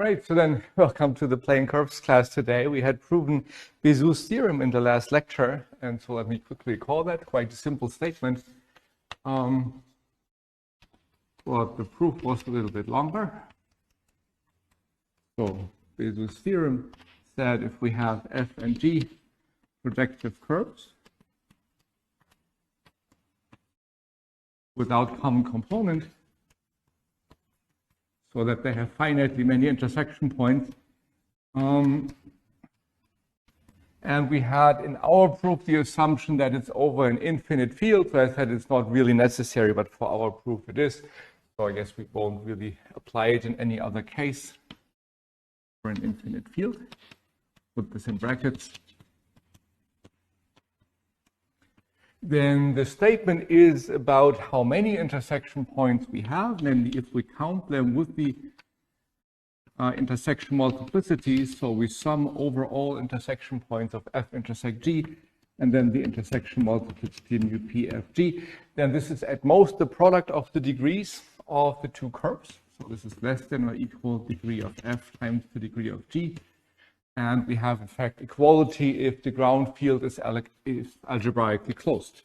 right, so then welcome to the plane curves class today. We had proven Bézout's theorem in the last lecture, and so let me quickly recall that. Quite a simple statement. Well, the proof was a little bit longer. So Bézout's theorem said if we have f and g projective curves without common component, so that they have finitely many intersection points. And we had in our proof the assumption that it's over an infinite field. So I said it's not really necessary, but for our proof it is. So I guess we won't really apply it in any other case for an infinite field. Put this in brackets. Then the statement is about how many intersection points we have, namely if we count them with the intersection multiplicities, so we sum over all intersection points of f intersect g, and then the intersection multiplicity mu p f g, then this is at most the product of the degrees of the two curves. So this is less than or equal degree of f times the degree of g. And we have, in fact, equality if the ground field is algebraically closed.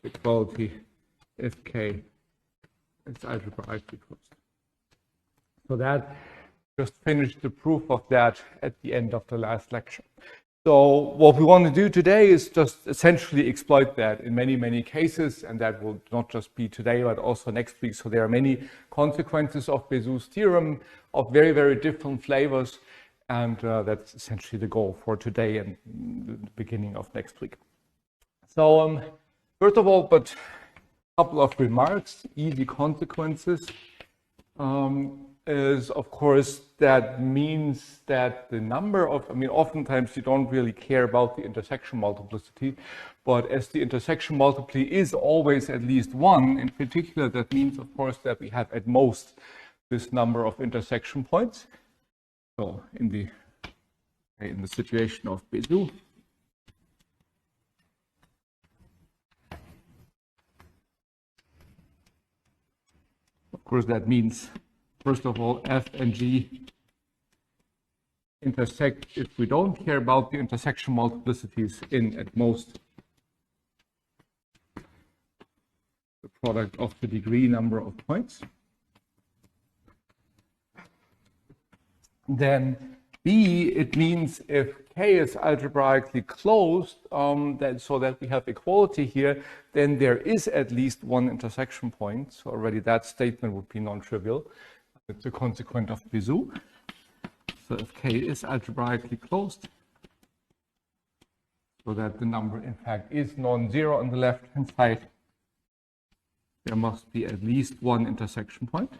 Equality if K is algebraically closed. So that just finished the proof of that at the end of the last lecture. So what we want to do today is just essentially exploit that in many, many cases, and that will not just be today, but also next week. So there are many consequences of Bézout's theorem of very, very different flavors, and that's essentially the goal for today and the beginning of next week. So first of all, but a couple of remarks, easy consequences. Is, of course, that means that the number of, oftentimes you don't really care about the intersection multiplicity, but as the intersection multiplicity is always at least one, in particular, that means, of course, that we have at most this number of intersection points. So in the situation of Bézout, of course, that means, first of all, f and g intersect if we don't care about the intersection multiplicities in at most the product of the degree number of points. Then B, it means if K is algebraically closed, so that we have equality here, then there is at least one intersection point. So already that statement would be non-trivial. It's a consequent of Bézout. So if K is algebraically closed, so that the number in fact is non-zero on the left-hand side, there must be at least one intersection point.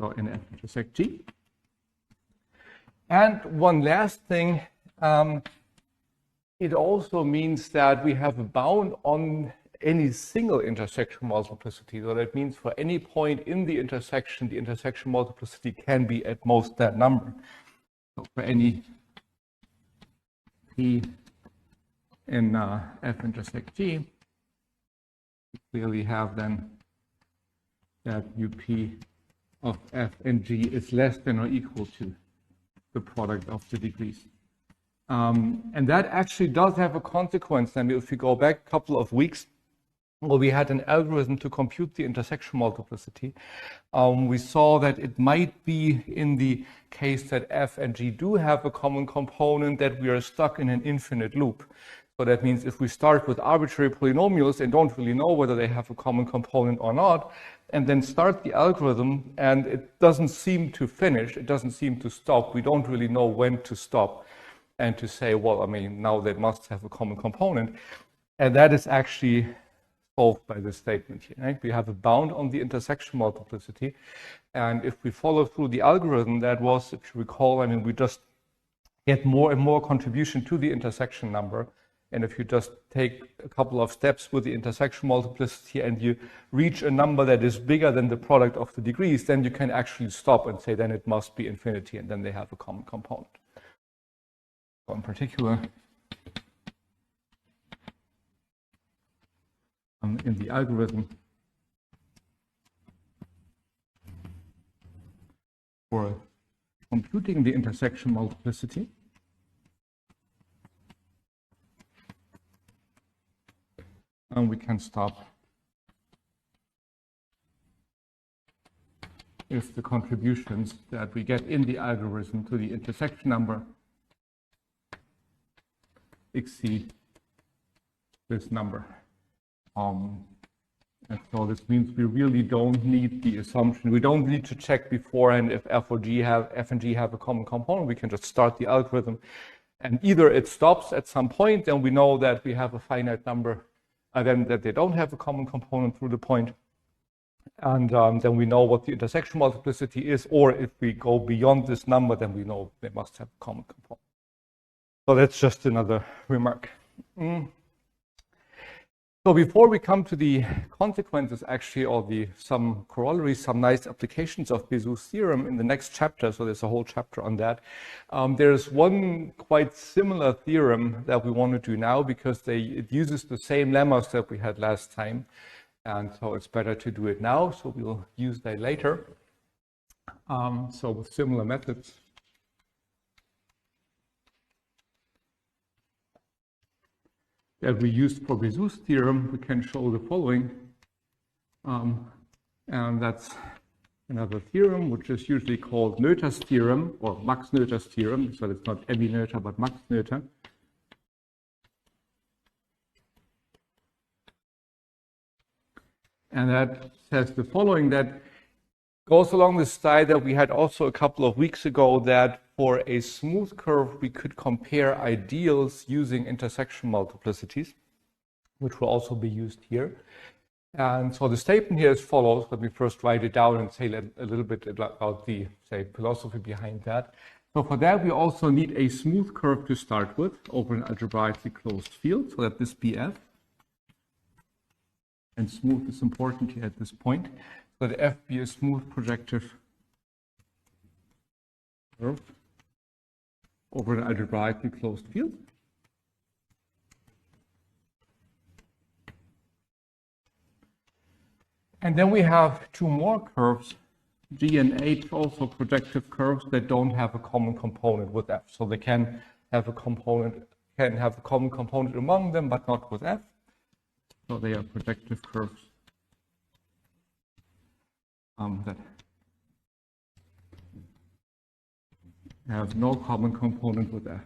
So in f intersect g. And one last thing, it also means that we have a bound on any single intersection multiplicity. So that means for any point in the intersection multiplicity can be at most that number. So for any p in f intersect g, we clearly have then that up of f and g is less than or equal to the product of the degrees. And that actually does have a consequence. I mean, if we go back a couple of weeks, well, we had an algorithm to compute the intersection multiplicity. We saw that it might be in the case that f and g do have a common component that we are stuck in an infinite loop. So that means if we start with arbitrary polynomials and don't really know whether they have a common component or not, and then start the algorithm and it doesn't seem to finish, it doesn't seem to stop, we don't really know when to stop and to say, well, now they must have a common component. And that is actually solved by this statement here. Right? We have a bound on the intersection multiplicity. And if we follow through the algorithm, that was, if you recall, we just get more and more contribution to the intersection number. And if you just take a couple of steps with the intersection multiplicity and you reach a number that is bigger than the product of the degrees, then you can actually stop and say, then it must be infinity, and then they have a common component. So in particular, in the algorithm for computing the intersection multiplicity, and we can stop if the contributions that we get in the algorithm to the intersection number exceed this number. And so this means we really don't need the assumption. We don't need to check beforehand if F and G have a common component. We can just start the algorithm, and either it stops at some point, and we know that we have a finite number, then that they don't have a common component through the point, and then we know what the intersection multiplicity is, or if we go beyond this number, then we know they must have a common component. So that's just another remark. So before we come to the consequences, actually, or some corollaries, some nice applications of Bézout's theorem in the next chapter, so there's a whole chapter on that, there's one quite similar theorem that we want to do now, because it uses the same lemmas that we had last time, and so it's better to do it now, so we'll use that later. So with similar methods. That we used for Bézout's theorem, we can show the following. And that's another theorem, which is usually called Noether's theorem, or Max Noether's theorem. So it's not Emmy Noether, but Max Noether. And that says the following, that goes along the style that we had also a couple of weeks ago, that for a smooth curve, we could compare ideals using intersection multiplicities, which will also be used here. And so the statement here is follows. Let me first write it down and say a little bit about the, philosophy behind that. So for that, we also need a smooth curve to start with over an algebraically closed field, so that this be F. And smooth is important here at this point. So that F be a smooth projective curve over an algebraically closed field. And then we have two more curves, G and H, also projective curves that don't have a common component with F. So they can have a common component among them, but not with F. So they are projective curves that have no common component with F.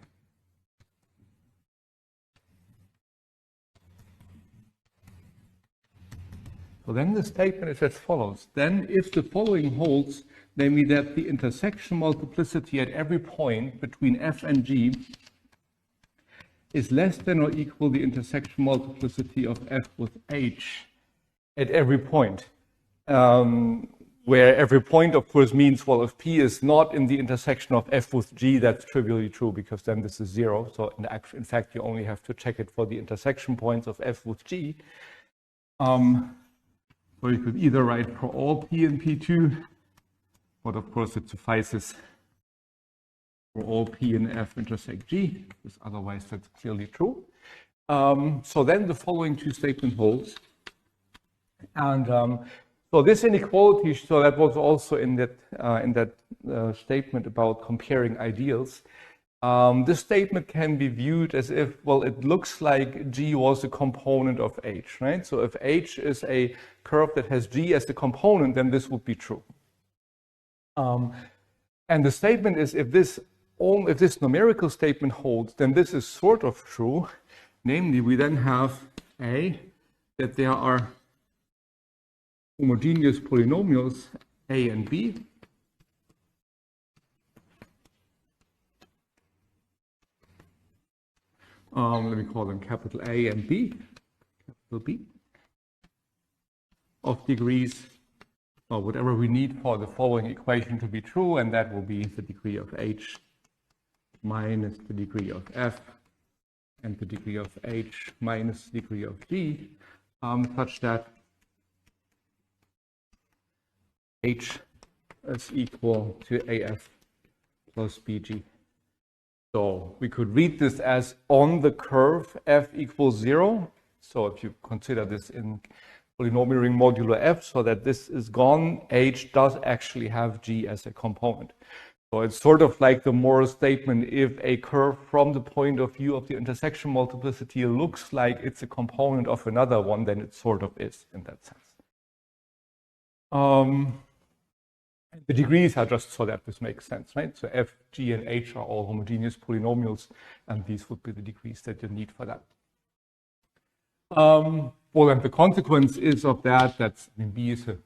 So then the statement is as follows. Then if the following holds, namely that the intersection multiplicity at every point between F and G is less than or equal the intersection multiplicity of F with H at every point. Where every point, of course, means, well, if P is not in the intersection of F with G, that's trivially true, because then this is 0. So in fact, you only have to check it for the intersection points of F with G. So you could either write for all P and P2, but of course it suffices for all P and F intersect G, because otherwise that's clearly true. So then the following two statement holds. And so this inequality, so that was also in that statement about comparing ideals. This statement can be viewed as if, well, it looks like G was a component of H, right? So if H is a curve that has G as the component, then this would be true. And the statement is, if this numerical statement holds, then this is sort of true. Namely, we then have that there are homogeneous polynomials A and B. Let me call them capital A and B, capital B, of degrees, or whatever we need for the following equation to be true, and that will be the degree of H minus the degree of F, and the degree of H minus the degree of G, such that H is equal to AF plus BG. So we could read this as on the curve f equals 0. So if you consider this in polynomial ring modulo f, so that this is gone, h does actually have g as a component. So it's sort of like the moral statement: if a curve from the point of view of the intersection multiplicity looks like it's a component of another one, then it sort of is in that sense. The degrees are just so that this makes sense, right? So f, g, and h are all homogeneous polynomials, and these would be the degrees that you need for that. Well, and the consequence is of that, B is a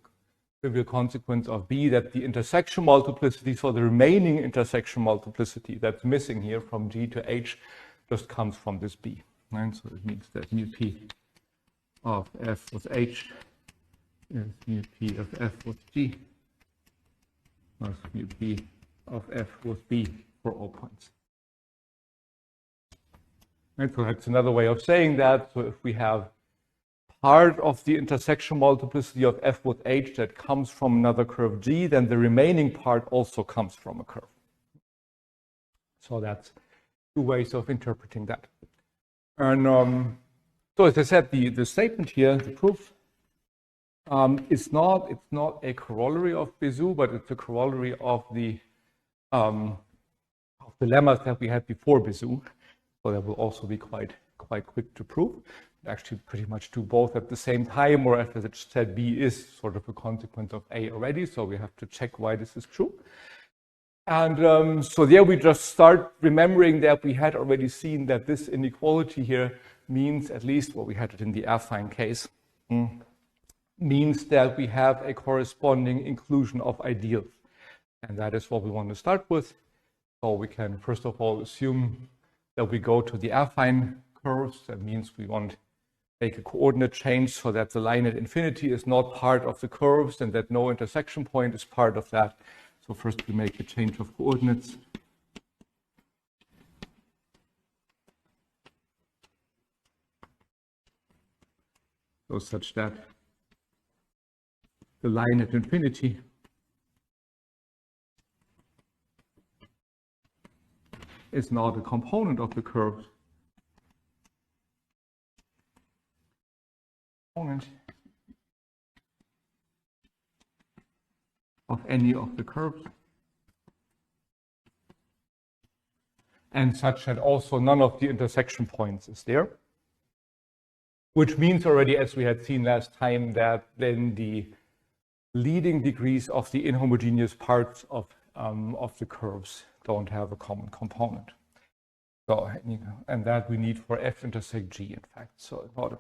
trivial consequence of B, that the intersection multiplicity, so the remaining intersection multiplicity that's missing here from G to H, just comes from this B. Right? So it means that mu P of F with H is mu P of F with G plus mu P of F with B for all points. Right? So that's another way of saying that. So if we have part of the intersection multiplicity of f with h that comes from another curve G, then the remaining part also comes from a curve. So that's two ways of interpreting that. And so as I said, the statement here, the proof, it's not a corollary of Bézout, but it's a corollary of the lemmas that we had before Bézout. So that will also be quite quick to prove. Actually pretty much do both at the same time, or as I said, B is sort of a consequence of A already, so we have to check why this is true. And so there we just start remembering that we had already seen that this inequality here means, at least what we had it in the affine case, means that we have a corresponding inclusion of ideals. And that is what we want to start with. So we can first of all assume that we go to the affine curves. That means we want to make a coordinate change so that the line at infinity is not part of the curves and that no intersection point is part of that. So first we make a change of coordinates. So such that the line at infinity is not a component of the curve. Of any of the curves, and such that also none of the intersection points is there, which means already, as we had seen last time, that then the leading degrees of the inhomogeneous parts of the curves don't have a common component. So, and that we need for f intersect g, in fact. So in order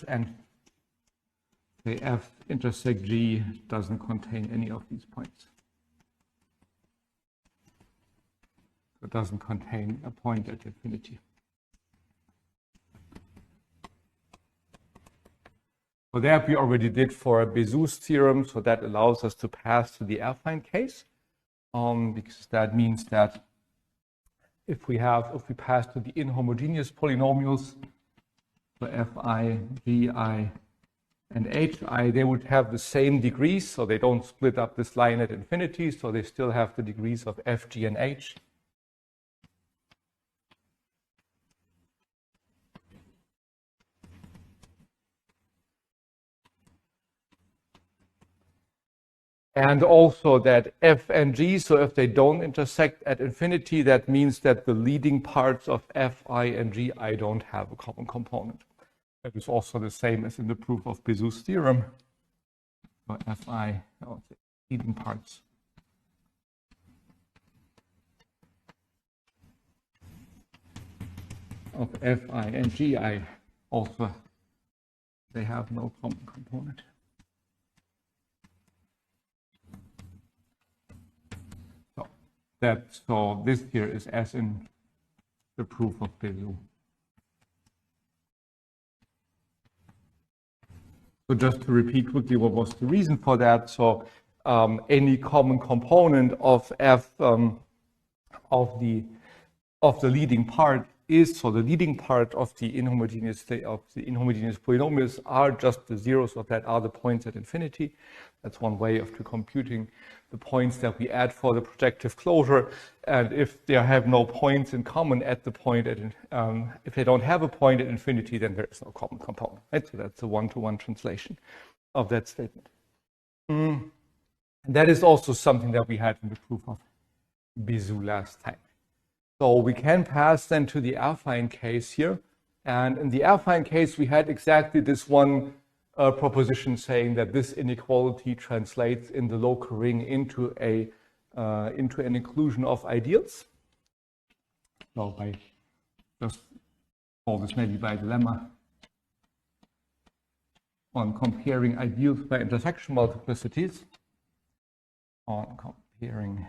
and the f intersect g doesn't contain any of these points. It doesn't contain a point at infinity. So that we already did for Bézout's theorem, so that allows us to pass to the affine case, because that means that if we pass to the inhomogeneous polynomials, so fi, gi, and hi, they would have the same degrees, so they don't split up this line at infinity, so they still have the degrees of f, g, and h. And also that f and g, so if they don't intersect at infinity, that means that the leading parts of fi and gi don't have a common component. That is also the same as in the proof of Bézout's theorem. So fi, leading parts of fi and gi also, they have no common component. So this here is as in the proof of Bézout. So just to repeat quickly what was the reason for that. So any common component of f of the leading part is, so the leading part of the inhomogeneous polynomials are just the zeros of that are the points at infinity. That's one way of computing the points that we add for the projective closure. And if they have no points in common at the point, if they don't have a point at infinity, then there is no common component. Right? So that's a one-to-one translation of that statement. And that is also something that we had in the proof of Bezout last time. So we can pass then to the affine case here. And in the affine case, we had exactly this one proposition saying that this inequality translates in the local ring into an inclusion of ideals. So by just call this maybe by the lemma on comparing ideals by intersection multiplicities. On comparing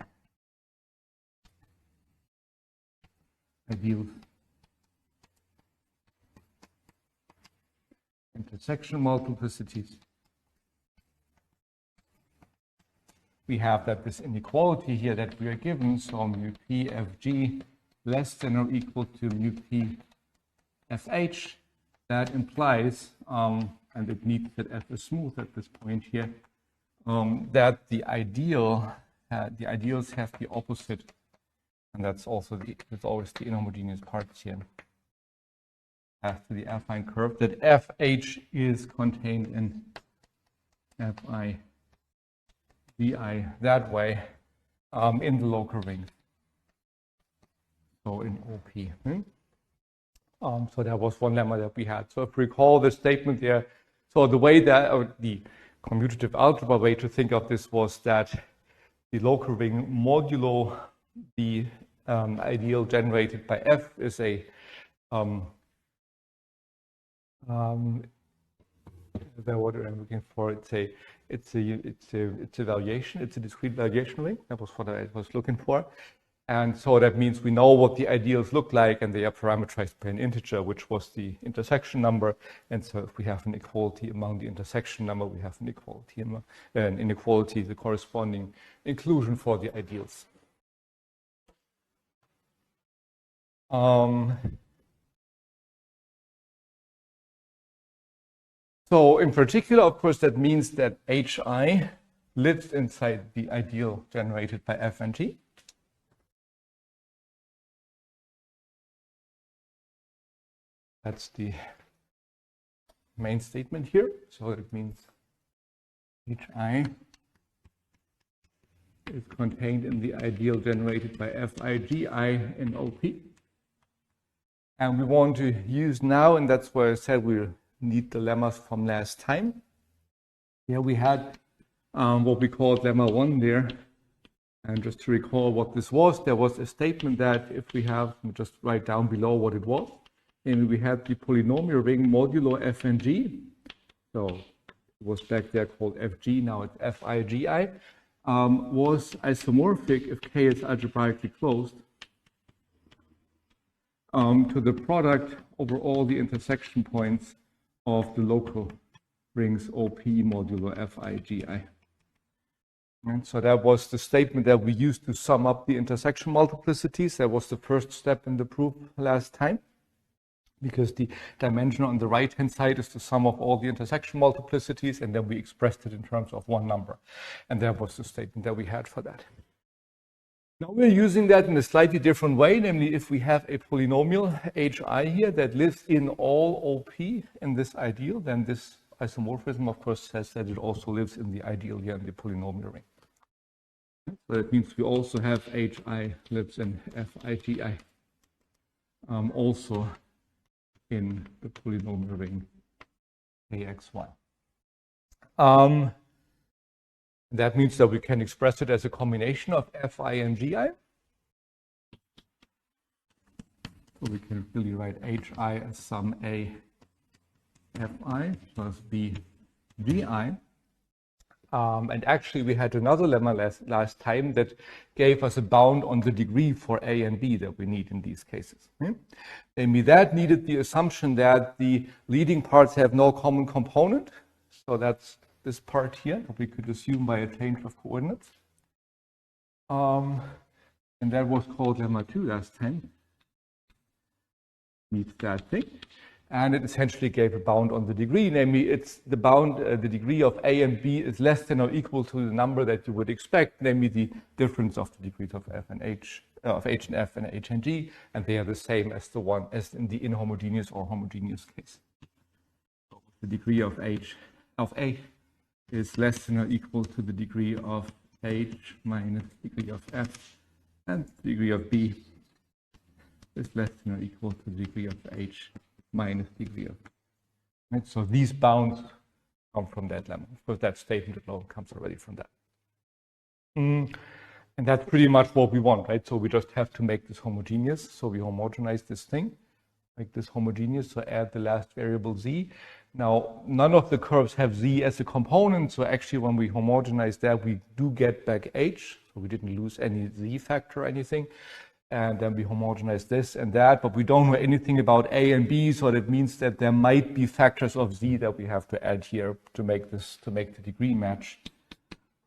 ideals intersection multiplicities. We have that this inequality here that we are given, so mu p fg less than or equal to mu p fh, that implies, and it needs that f is smooth at this point here, that the ideals have the opposite, and that's also that's always the inhomogeneous parts here. After the affine curve, that fh is contained in fi vi that way in the local ring. So in OP. So that was one lemma that we had. So if you recall the statement there, so the way that, or the commutative algebra way to think of this was that the local ring modulo the ideal generated by f is a what I'm looking for. It's a valuation. It's a discrete valuation ring. That was what I was looking for. And so that means we know what the ideals look like, and they are parameterized by an integer, which was the intersection number. And so if we have an equality among the intersection number, we have an inequality, the corresponding inclusion for the ideals. So in particular, of course, that means that hi lives inside the ideal generated by f and g. That's the main statement here. So it means hi is contained in the ideal generated by figi in OP. And we want to use now, and that's where I said we'll need the lemmas from last time. Here we had what we called lemma 1 there. And just to recall what this was, there was a statement that if we have, just write down below what it was. And we had the polynomial ring modulo f and g. So it was back there called fg, now it's figi. Was isomorphic if k is algebraically closed to the product over all the intersection points of the local rings OP modulo figi. And so that was the statement that we used to sum up the intersection multiplicities. That was the first step in the proof last time, because the dimension on the right-hand side is the sum of all the intersection multiplicities, and then we expressed it in terms of one number. And that was the statement that we had for that. Now we're using that in a slightly different way, namely if we have a polynomial hi here that lives in all OP in this ideal, then this isomorphism, of course, says that it also lives in the ideal here in the polynomial ring. So that means we also have hi lives in figi, also in the polynomial ring axy. That means that we can express it as a combination of fi and gi. So we can really write hi as sum a fi plus b gi. And actually we had another lemma last time that gave us a bound on the degree for a and b that we need in these cases. And that needed the assumption that the leading parts have no common component. So that's this part here that we could assume by a change of coordinates. And that was called lemma 2 last time. Needs that thing. and it essentially gave a bound on the degree, namely it's the bound, the degree of A and B is less than or equal to the number that you would expect, namely the difference of the degrees of F and H, of H and F and H and G, and they are the same as the one as in the inhomogeneous or homogeneous case. So the degree of H of A is less than or equal to the degree of H minus degree of F, and the degree of B is less than or equal to the degree of H minus degree of. Right? So these bounds come from that lemma. Of course, that statement alone comes already from that. And that's pretty much what we want, right? So we just have to make this homogeneous. So we homogenize this thing, make this homogeneous, so add the last variable z. Now, none of the curves have z as a component, so actually when we homogenize that, we do get back h, so we didn't lose any z factor or anything. And then we homogenize this and that, but we don't know anything about a and b, so that means that there might be factors of z that we have to add here to make this, to make the degree match.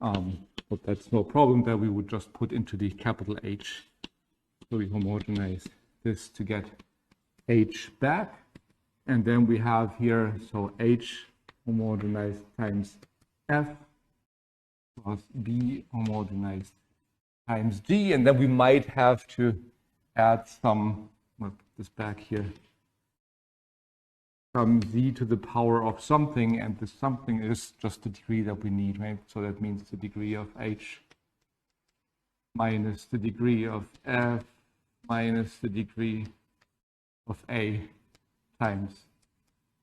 But that's no problem, that we would just put into the capital H. So we homogenize this to get h back. And then we have here, so h homogenized times f plus b homogenized times g. And then we might have to add some, I'll put this back here, some z to the power of something, and this something is just the degree that we need, right? So that means the degree of h minus the degree of f minus the degree of a times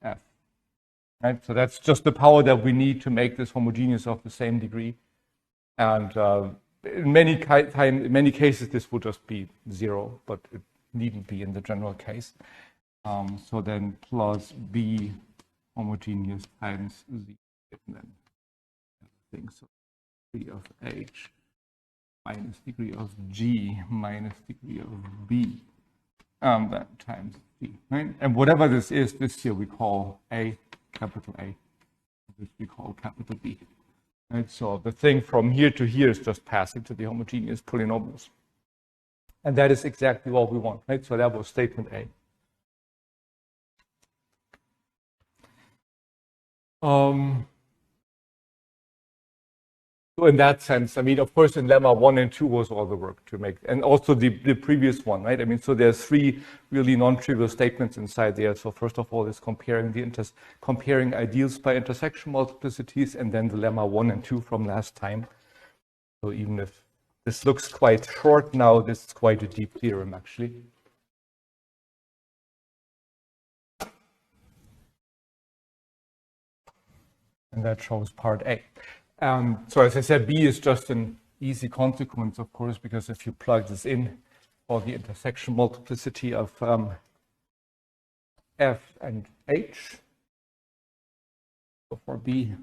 f, right? So that's just the power that we need to make this homogeneous of the same degree. And in many cases, this will just be 0, but it needn't be in the general case. So then plus b homogeneous times z, and then thing. So degree of h minus degree of g minus degree of b, that times c, right? And whatever this is, this here we call a, capital A. This we call capital B. Right? So the thing from here to here is just passing to the homogeneous polynomials. And that is exactly what we want, right? So that was statement A. So in that sense, I mean, of course, in lemma 1 and 2 was all the work to make, and also the previous one, right? I mean, so there's 3 really non-trivial statements inside there. So first of all, is comparing ideals by intersection multiplicities, and then the lemma 1 and 2 from last time. So even if this looks quite short now, this is quite a deep theorem, actually. And that shows part A. So as I said, B is just an easy consequence, of course, because if you plug this in for the intersection multiplicity of F and H, so for B,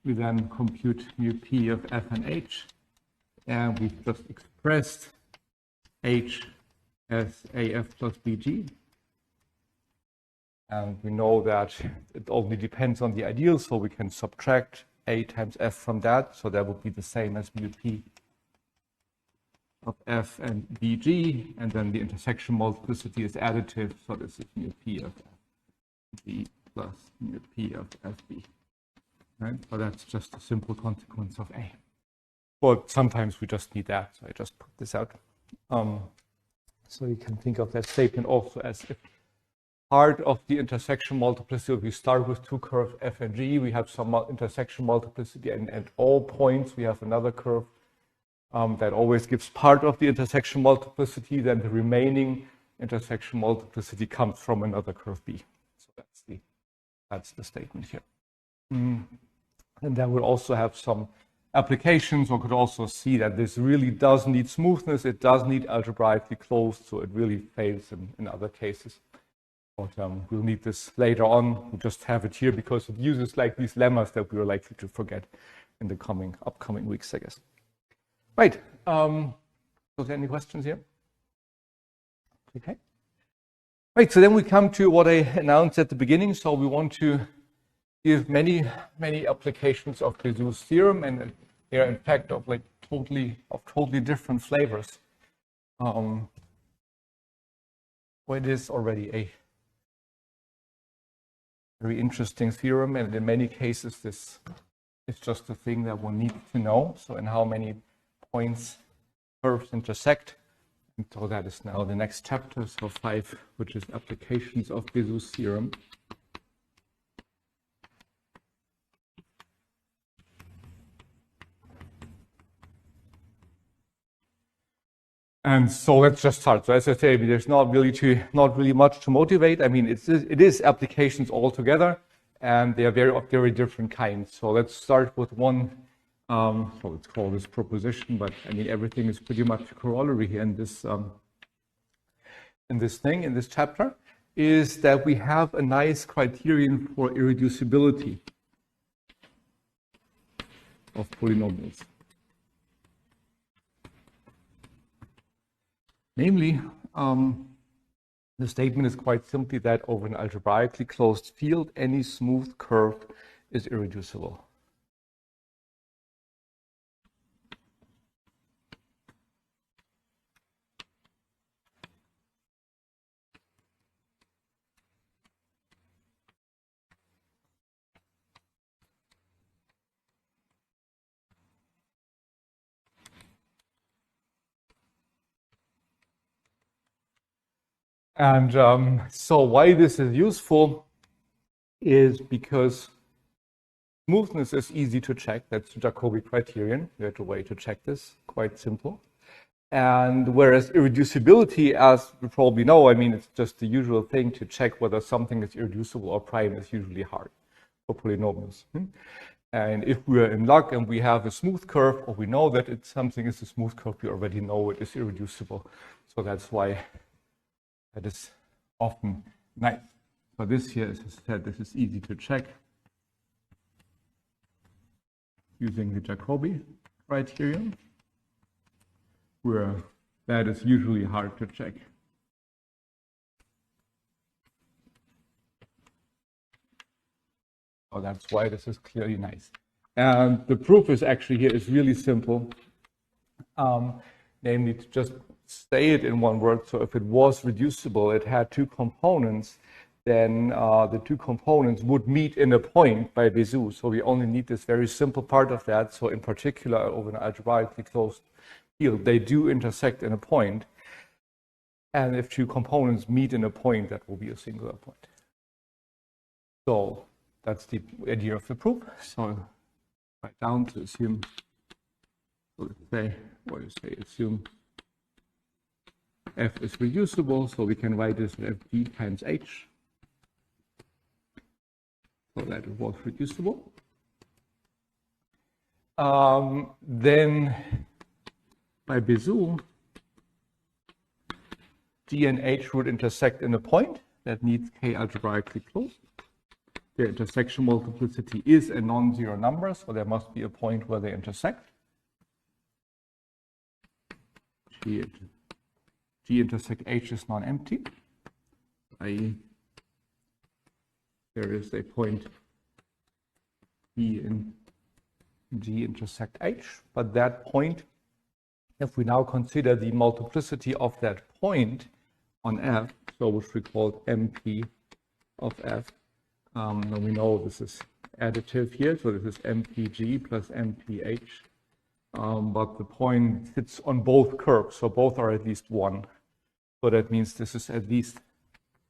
we then compute mu P of F and H, and we've just expressed H as AF plus BG. And we know that it only depends on the ideal, so we can subtract A times F from that. So that would be the same as mu P of F and BG. And then the intersection multiplicity is additive. So this is mu P of FB plus mu P of FB. Right? So that's just a simple consequence of A. But sometimes we just need that. So I just put this out. So you can think of that statement also as if part of the intersection multiplicity, we start with 2 curves f and g, we have some intersection multiplicity, and at all points we have another curve that always gives part of the intersection multiplicity, then the remaining intersection multiplicity comes from another curve b. So that's the statement here. And then we'll also have some applications, or could also see that this really does need smoothness, it does need algebraically closed, so it really fails in other cases. But we'll need this later on. We just have it here because it uses like these lemmas that we are likely to forget in the upcoming weeks, I guess. Right. Was there any questions here? Okay. Right. So then we come to what I announced at the beginning. So we want to give many applications of Bézout's theorem, and they are in fact of like totally different flavors. Well, it is already a very interesting theorem, and in many cases this is just a thing that one needs to know. So in how many points curves intersect. And so that is now the next chapter, so 5, which is applications of Bézout's theorem. And so let's just start. So as I say, there's not really much to motivate. I mean, it is applications altogether, and they are very different kinds. So let's start with one. So let's call this proposition, but I mean everything is pretty much a corollary here in this chapter, is that we have a nice criterion for irreducibility of polynomials. Namely, the statement is quite simply that over an algebraically closed field, any smooth curve is irreducible. And so why this is useful is because smoothness is easy to check. That's the Jacobi criterion. There's a way to check this, quite simple. And whereas irreducibility, as we probably know, I mean, it's just the usual thing to check whether something is irreducible or prime is usually hard for polynomials. And if we are in luck and we have a smooth curve, or we know that something is a smooth curve, we already know it is irreducible. So that's why that is often nice. So this here, as I said, this is easy to check using the Jacobi criterion, where that is usually hard to check. So that's why this is clearly nice. And the proof is actually here is really simple, namely to just say it in one word. So if it was reducible, it had two components, then the two components would meet in a point by Bézout. So we only need this very simple part of that. So in particular, over an algebraically closed field, they do intersect in a point. And if two components meet in a point, that will be a singular point. So that's the idea of the proof. So write down to assume, so let's say, assume f is reducible, so we can write this as fg times h, so that it was reducible. Then by Bézout, g and h would intersect in a point that needs k algebraically closed. The intersection multiplicity is a non-zero number, so there must be a point where they intersect. G intersect h is non-empty, i.e. there is a point E in G intersect H, but that point, if we now consider the multiplicity of that point on F, so which we call MP of F, then we know this is additive here, so this is MPG plus MPH, but the point sits on both curves, so both are at least 1. So that means this is at least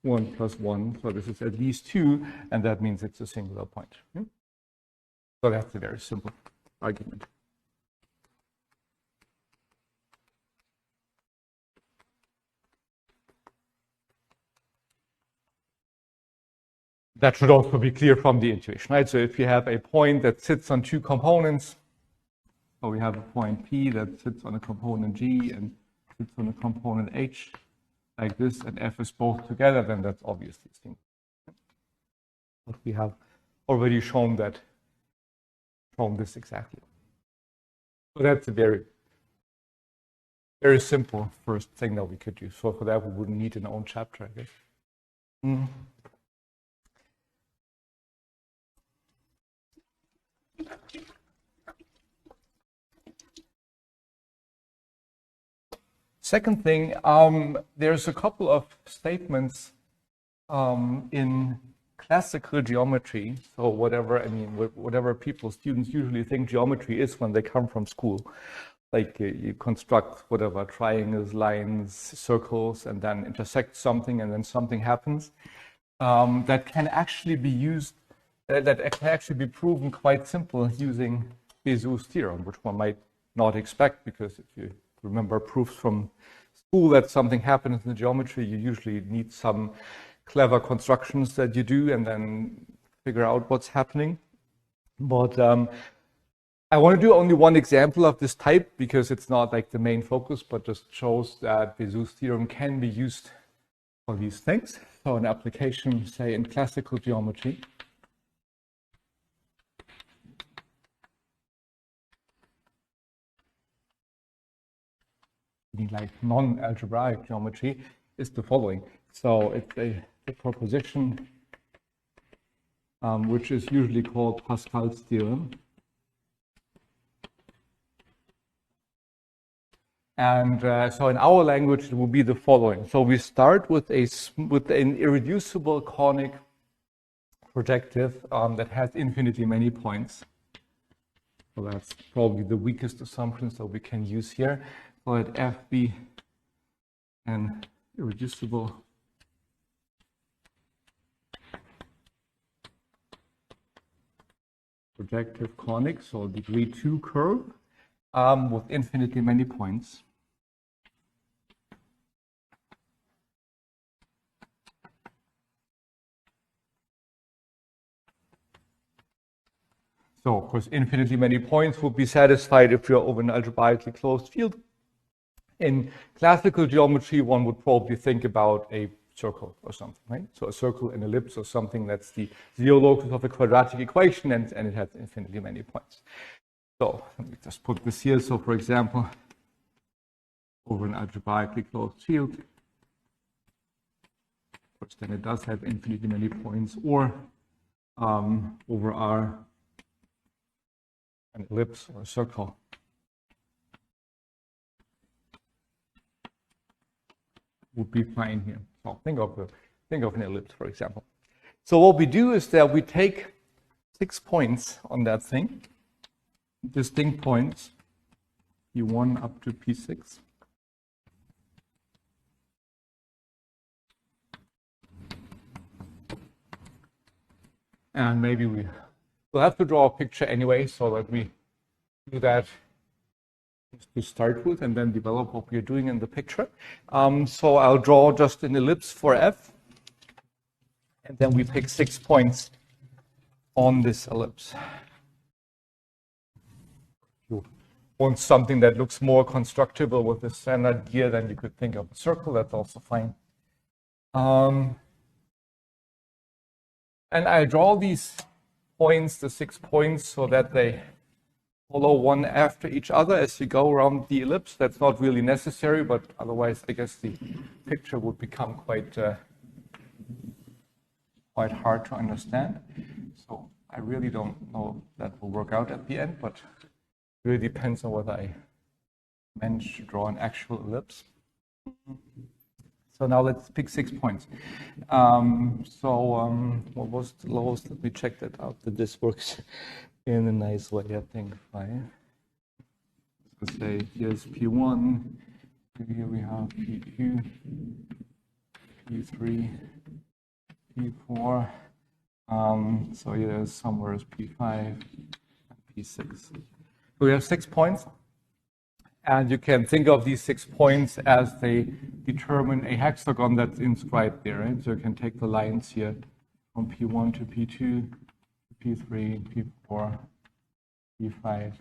1 plus 1, so this is at least 2, and that means it's a singular point. So that's a very simple argument. That should also be clear from the intuition, right? So if you have a point that sits on two components, so we have a point P that sits on a component G and sits on a component H, like this, and F is both together, then that's obviously single. But we have already shown this exactly. So that's a very, very simple first thing that we could do. So for that, we wouldn't need an own chapter, I guess. Second thing, there's a couple of statements in classical geometry. So whatever students usually think geometry is when they come from school. Like you construct whatever, triangles, lines, circles, and then intersect something, and then something happens. That can actually be used, that can actually be proven quite simple using Bézout's theorem, which one might not expect, because if you remember proofs from school that something happens in geometry, you usually need some clever constructions that you do and then figure out what's happening. But I want to do only one example of this type because it's not like the main focus, but just shows that Bézout's theorem can be used for these things. So an application, say, in classical geometry. Like non-algebraic geometry is the following. So it's a proposition which is usually called Pascal's theorem. And so in our language, it will be the following. So we start with an irreducible conic projective that has infinitely many points. So that's probably the weakest assumption that we can use here. So let f be an irreducible projective conic, so degree 2 curve with infinitely many points. So, of course, infinitely many points would be satisfied if you're over an algebraically closed field. In classical geometry, one would probably think about a circle or something, right? So a circle, an ellipse, or something that's the zero locus of a quadratic equation, and it has infinitely many points. So let me just put this here. So, for example, over an algebraically closed field, of course, then it does have infinitely many points, or over R, an ellipse or a circle. Would be fine here. So think of an ellipse, for example. So what we do is that we take 6 points on that thing, distinct points, P1 up to P6. And maybe we'll have to draw a picture anyway, so let me do that to start with and then develop what we're doing in the picture. So I'll draw just an ellipse for F, and then we pick 6 points on this ellipse. You want something that looks more constructible with the standard gear, then you could think of a circle. That's also fine. And I draw these points, the 6 points, so that they follow one after each other as you go around the ellipse. That's not really necessary, but otherwise I guess the picture would become quite hard to understand. So I really don't know if that will work out at the end, but it really depends on whether I manage to draw an actual ellipse. So now let's pick 6 points. What was the lowest? Let me check that out, that this works in a nice way, I think. Right? So say here's P1, here we have P2, P3, P4. So here somewhere is P5 and P6. So we have 6 points. And you can think of these 6 points as they determine a hexagon that's inscribed there. Right? So you can take the lines here from P1 to P2, P3, P4, P5,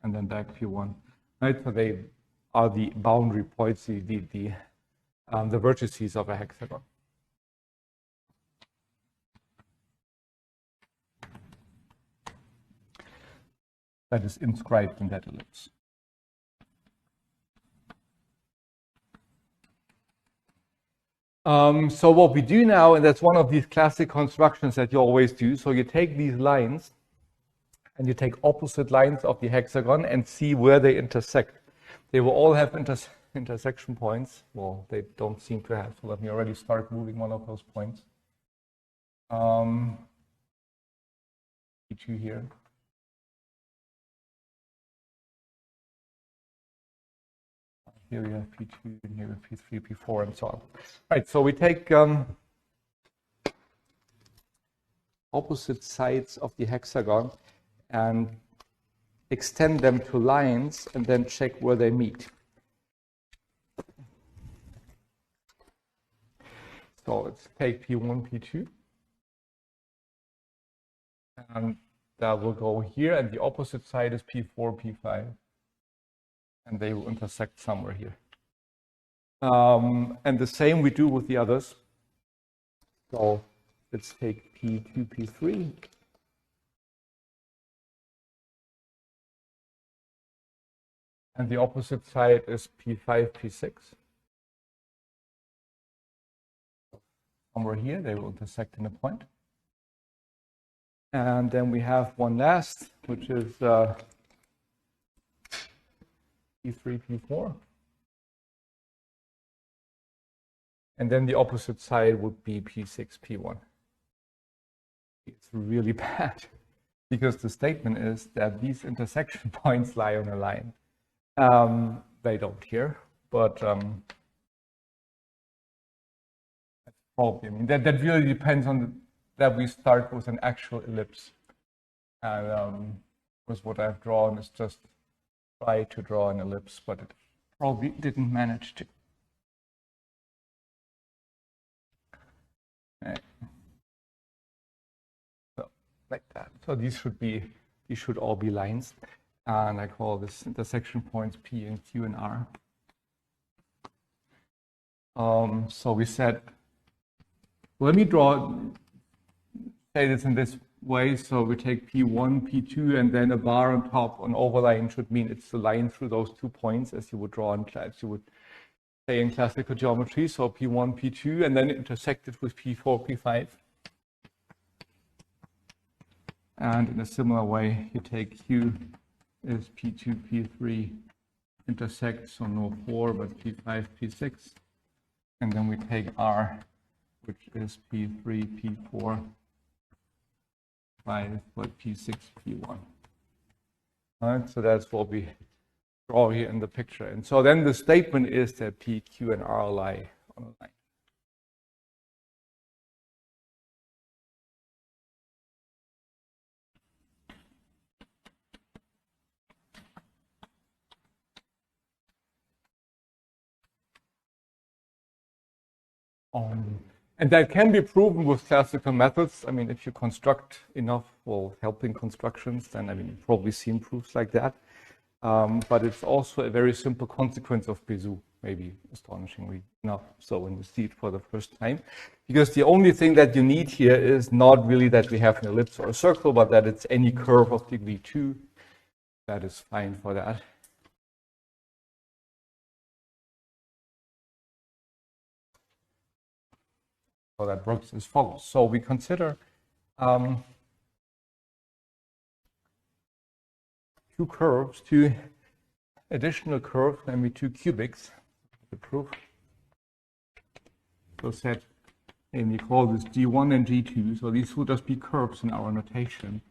and then back P1. Right? So they are the boundary points, the vertices of a hexagon. That is inscribed in that ellipse. So what we do now, and that's one of these classic constructions that you always do, so you take these lines and you take opposite lines of the hexagon and see where they intersect. They will all have intersection points. Well, they don't seem to have. So let me already start moving one of those points. P2 here. Here we have P2, and here we have P3, P4, and so on. Right, so we take opposite sides of the hexagon and extend them to lines and then check where they meet. So let's take P1, P2. And that will go here, and the opposite side is P4, P5. And they will intersect somewhere here. And the same we do with the others. So let's take P2, P3. And the opposite side is P5, P6. Somewhere here, they will intersect in a point. And then we have one last, which is P3, P4. And then the opposite side would be P6, P1. It's really bad because the statement is that these intersection points lie on a line. They don't here, but that's probably, I mean, that really depends on that we start with an actual ellipse. And because what I've drawn is just try to draw an ellipse, but it probably didn't manage to. Right. So like that. So these should all be lines, and I call this intersection points P and Q and R. So we said, let me say this in this way. So we take P1, P2, and then a bar on top. An overline should mean it's the line through those 2 points, as you would draw in class, you would say in classical geometry. So P1, P2, and then intersected with P4, P5. And in a similar way, you take Q is P2, P3, intersect, so no 4, but P5, P6. And then we take R, which is P3, P4, 5, but P6, P1. All right, so that's what we draw here in the picture. And so then the statement is that P, Q, and R lie on a line. And that can be proven with classical methods. I mean, if you construct enough, well, helping constructions, then I mean, you've probably seen proofs like that. But it's also a very simple consequence of Bézout, maybe astonishingly enough. So when you see it for the first time, because the only thing that you need here is not really that we have an ellipse or a circle, but that it's any curve of degree 2. That is fine for that. So that works as follows. So we consider two curves, two additional curves, namely 2 cubics. The proof. So set, and we call this G1 and G2. So these will just be curves in our notation.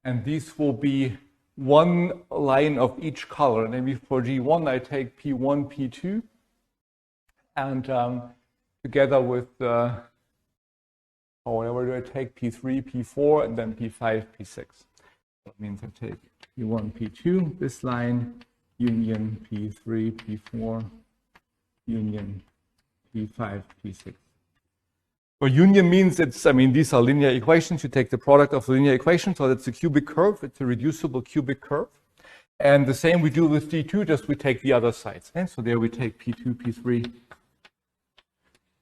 And these will be one line of each color. Namely for G1, I take P1, P2, and together with or whatever do I take, P3, P4, and then P5, P6. That means I take P1, P2, this line, union P3, P4, union P5, P6. So union means it's, I mean, these are linear equations. You take the product of the linear equation, so that's a cubic curve. It's a reducible cubic curve. And the same we do with G2, just we take the other sides. And so there we take P2, P3,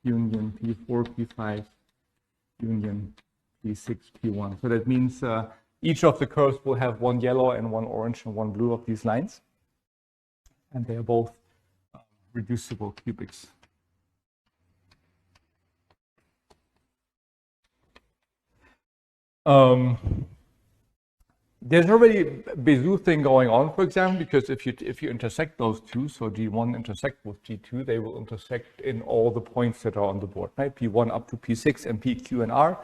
union P4, P5, union P6, P1. So that means each of the curves will have one yellow and one orange and one blue of these lines. And they are both reducible cubics. There's already a Bezout thing going on, for example, because if you intersect those two, so G1 intersect with G2, they will intersect in all the points that are on the board, right? P1 up to P6 and P, Q, and R.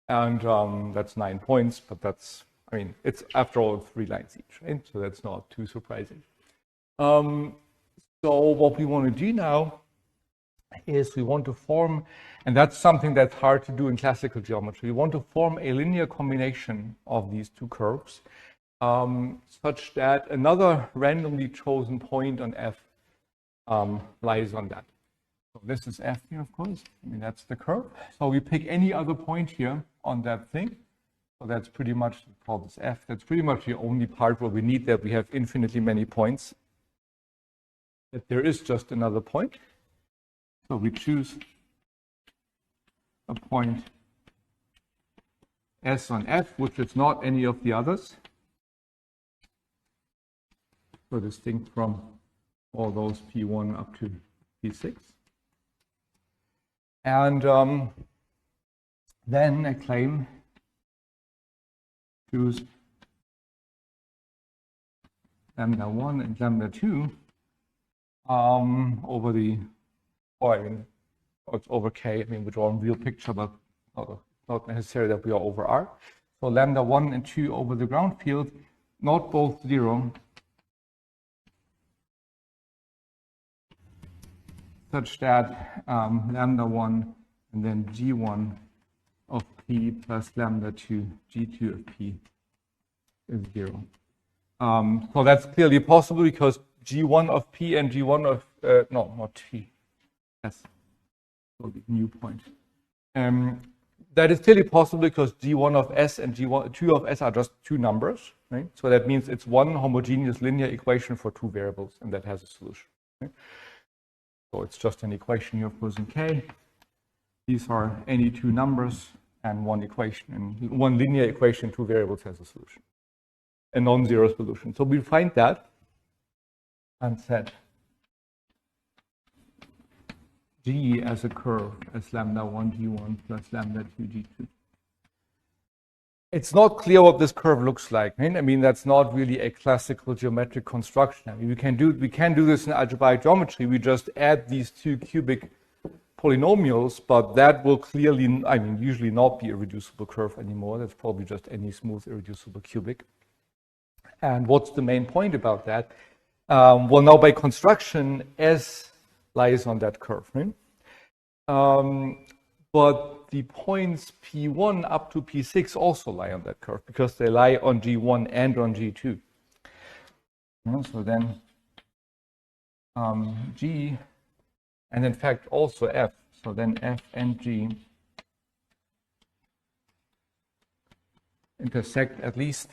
And that's 9 points, but that's, I mean, it's after all 3 lines each, right? So that's not too surprising. So what we want to do now is we want to form, and that's something that's hard to do in classical geometry. We want to form a linear combination of these two curves such that another randomly chosen point on F lies on that. So this is F here, of course. I mean, that's the curve. So we pick any other point here on that thing. So that's pretty much, we call this F. That's pretty much the only part where we need that we have infinitely many points. That there is just another point. So we choose a point S on F, which is not any of the others. So distinct from all those P1 up to P6. And then I claim choose lambda 1 and lambda 2 over the, or I mean, it's over K. I mean, we draw a real picture, but not necessarily that we are over R. So lambda 1 and 2 over the ground field, not both 0, such that lambda 1 and then G1 of P plus lambda 2, G2 of P is 0. So that's clearly possible because G1 of P and G1 of, no, not T, S, so the new point. That is clearly possible because G1 of S and G2 of S are just two numbers, right? So that means it's one homogeneous linear equation for two variables, and that has a solution. Right? So it's just an equation here for in K. These are any two numbers and one equation, and one linear equation, two variables has a solution, a non-zero solution. So we find that and set G as a curve as lambda 1 G1 plus lambda 2 G2. It's not clear what this curve looks like. Right? I mean, that's not really a classical geometric construction. I mean, we can do this in algebraic geometry. We just add these two cubic polynomials, but that will clearly, I mean, usually not be a reducible curve anymore. That's probably just any smooth irreducible cubic. And what's the main point about that? Well, now by construction, S lies on that curve. Right? But the points P1 up to P6 also lie on that curve because they lie on G1 and on G2. So then G, and in fact also F. So then F and G intersect at least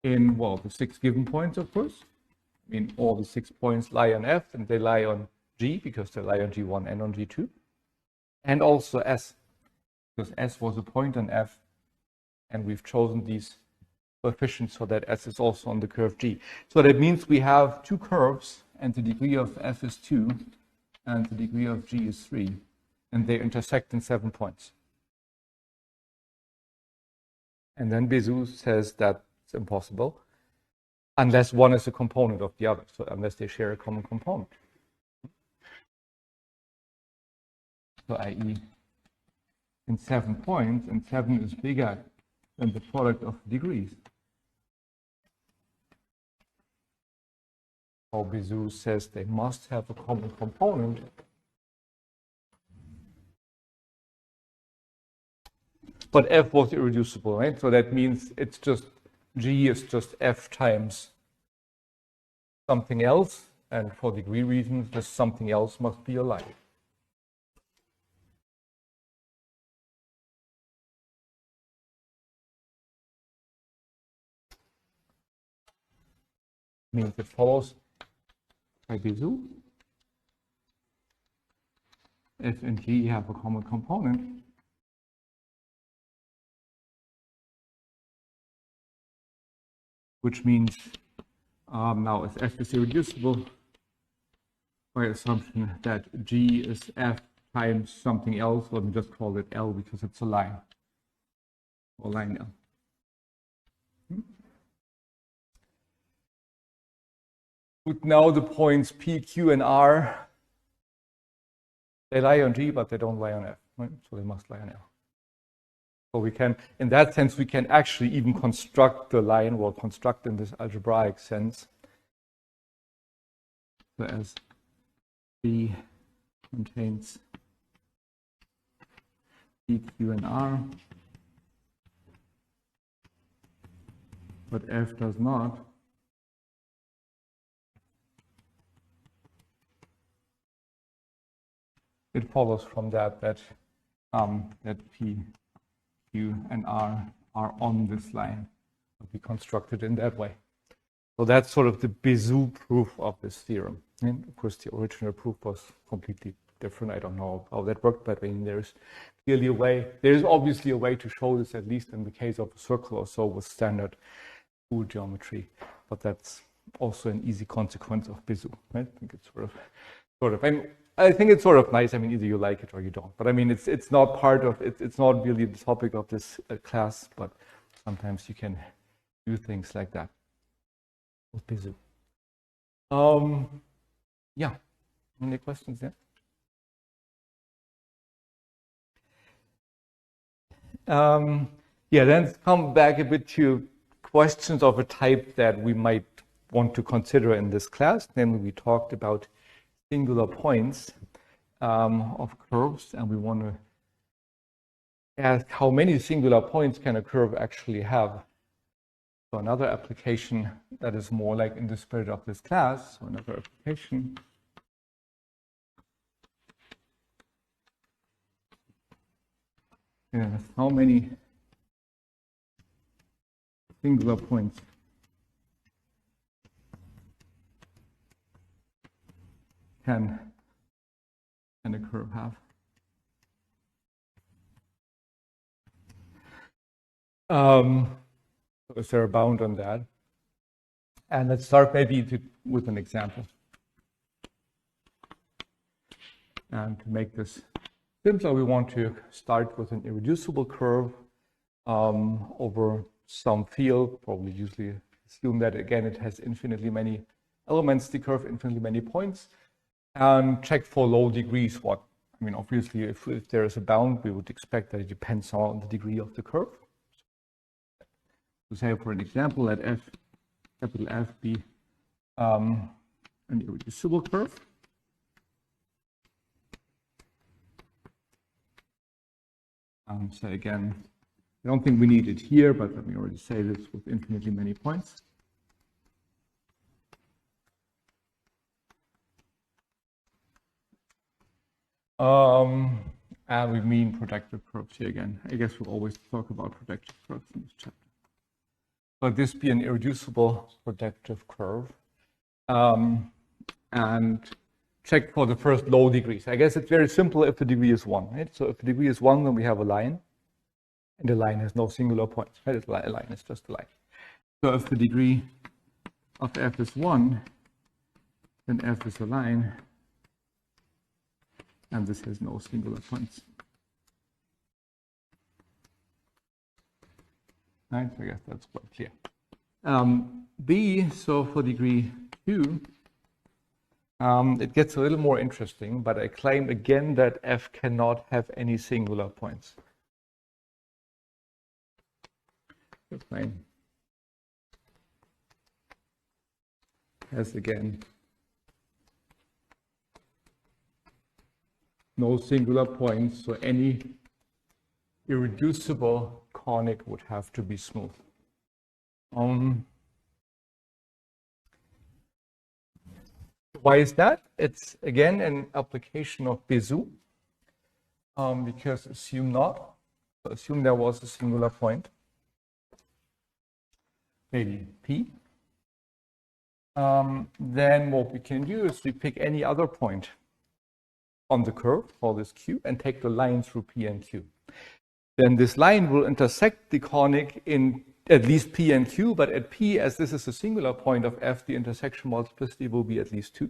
in, well, the 6 given points, of course. I mean, all the 6 points lie on F, and they lie on G, because they lie on G1 and on G2. And also S, because S was a point on F, and we've chosen these coefficients so that S is also on the curve G. So that means we have two curves, and the degree of F is 2, and the degree of G is 3, and they intersect in 7 points. And then Bezout says that it's impossible unless one is a component of the other, so unless they share a common component. So i.e. in 7 points, and 7 is bigger than the product of degrees. So Bezout says they must have a common component. But F was irreducible, right? So that means it's just G is just F times something else, and for degree reasons, this something else must be alive. Means it follows by Bezout. F and G have a common component. Which means now if F is irreducible, by assumption that G is F times something else, let me just call it L because it's a line. or linear. But now the points P, Q, and R, they lie on G, but they don't lie on F, right? So they must lie on L. So we can, in that sense, we can actually even construct the line, well, construct in this algebraic sense. So as B contains P, Q, and R, but F does not, it follows from that that P, Q, and R are on this line. It'll be constructed in that way. So that's sort of the Bézout proof of this theorem. And of course, the original proof was completely different. I don't know how that worked, but I mean, there's clearly a way. There's obviously a way to show this, at least in the case of a circle or so, with standard school geometry. But that's also an easy consequence of Bézout. Right? I think it's sort of. I think it's sort of nice. I mean, either you like it or you don't. But I mean, it's not part of it. It's not really the topic of this class. But sometimes you can do things like that with Bézout. Yeah. Any questions there? Yeah. Then come back a bit to questions of a type that we might want to consider in this class. Then we talked about singular points of curves, and we want to ask how many singular points can a curve actually have. So another application that is more like in the spirit of this class, so another application is how many singular points can a curve have? Is there a bound on that? And let's start maybe with an example. And to make this simpler, we want to start with an irreducible curve over some field. Probably usually assume that, again, it has infinitely many elements, the curve infinitely many points, and check for low degrees. I mean, obviously, if there is a bound, we would expect that it depends on the degree of the curve. So say, for an example, let capital F be an irreducible curve. Say again, I don't think we need it here, but let me already say this with infinitely many points. And we mean projective curves here again. I guess we'll always talk about projective curves in this chapter. But this be an irreducible projective curve. And check for the first low degrees. I guess it's very simple if the degree is 1, right? So if the degree is 1, then we have a line. And the line has no singular points, right? A line is just a line. So if the degree of f is 1, then f is a line. And this has no singular points. Right, so I guess that's quite clear. B, so for degree 2, it gets a little more interesting, but I claim again that f cannot have any singular points. Claim has again no singular points, so any irreducible conic would have to be smooth. Why is that? It's again an application of Bézout, because assume there was a singular point, maybe P. Then what we can do is we pick any other point on the curve, call this Q, and take the line through P and Q. Then this line will intersect the conic in at least P and Q, but at P, as this is a singular point of F, the intersection multiplicity will be at least 2.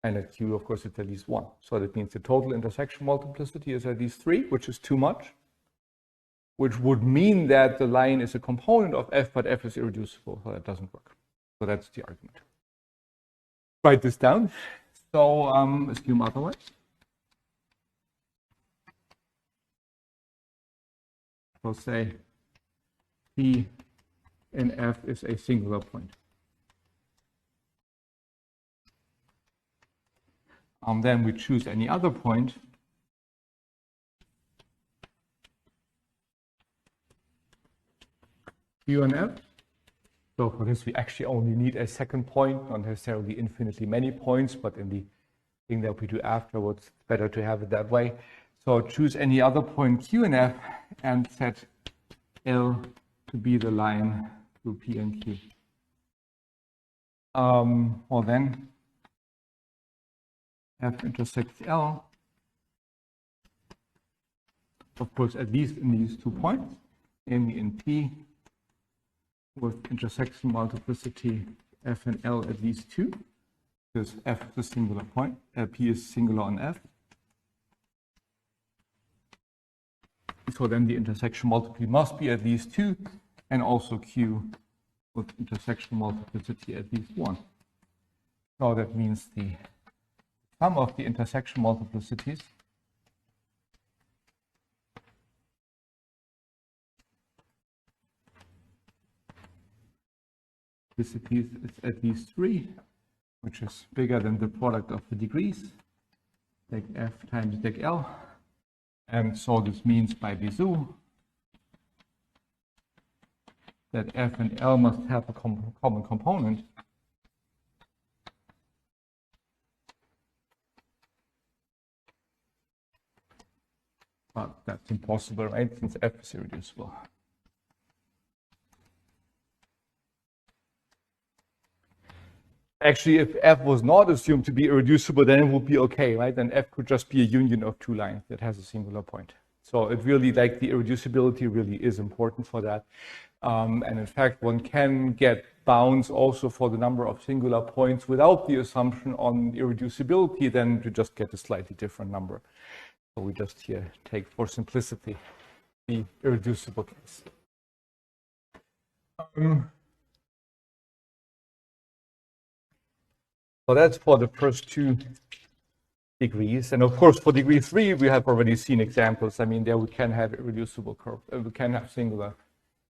And at Q, of course, it's at least 1. So that means the total intersection multiplicity is at least 3, which is too much. which would mean that the line is a component of f, but f is irreducible, so that doesn't work. So that's the argument. Write this down. So assume otherwise. We'll say P in F is a singular point. Then we choose any other point. Q and F. So for this, we actually only need a second point, not necessarily infinitely many points, but in the thing that we do afterwards, it's better to have it that way. So choose any other point Q and F and set L to be the line through P and Q. Well then, F intersects L, of course, at least in these 2 points, namely in P, with intersection multiplicity F and L at least 2, because F is a singular point, P is singular on F. So then the intersection multiplicity must be at least 2, and also Q with intersection multiplicity at least 1. So that means the sum of the intersection multiplicities is at least 3, which is bigger than the product of the degrees, like F times deg L. And so this means by Bezout that F and L must have a common component. But that's impossible, right? Since F is irreducible. Actually, if F was not assumed to be irreducible, then it would be okay, right? Then F could just be a union of 2 lines that has a singular point. So it really, like, the irreducibility really is important for that. And in fact, one can get bounds also for the number of singular points without the assumption on irreducibility, then you just get a slightly different number. So we just here take, for simplicity, the irreducible case. So that's for the first 2 degrees. And of course, for degree 3, we have already seen examples. I mean, there we can have irreducible curves. We can have singular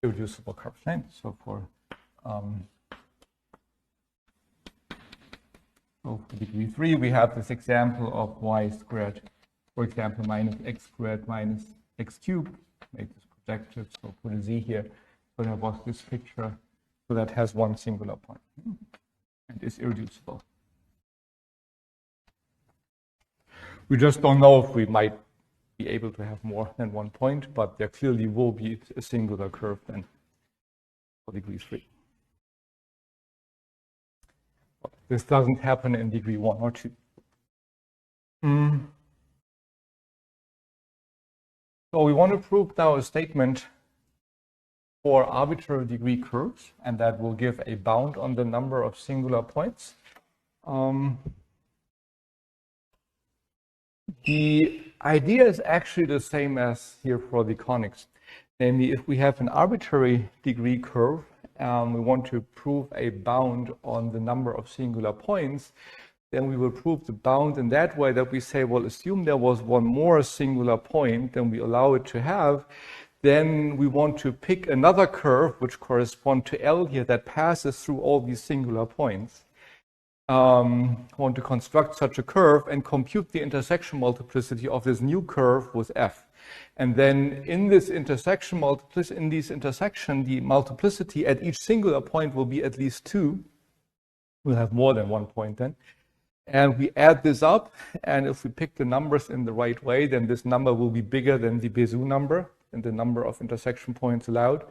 irreducible curves. Right? So for degree 3, we have this example of y squared, for example, minus x squared minus x cubed. Make this projected. So put a z here. So there was this picture. So that has 1 singular point and is irreducible. We just don't know if we might be able to have more than 1 point, but there clearly will be a singular curve then for degree 3. But this doesn't happen in degree 1 or 2. So we want to prove now a statement for arbitrary degree curves, and that will give a bound on the number of singular points. The idea is actually the same as here for the conics. Namely, if we have an arbitrary degree curve, we want to prove a bound on the number of singular points, then we will prove the bound in that way that we say, well, assume there was 1 more singular point than we allow it to have. Then we want to pick another curve which corresponds to L here that passes through all these singular points. Want to construct such a curve and compute the intersection multiplicity of this new curve with F. And then in this intersection the multiplicity at each singular point will be at least 2. We'll have more than 1 point then. And we add this up, and if we pick the numbers in the right way, then this number will be bigger than the Bezout number and the number of intersection points allowed,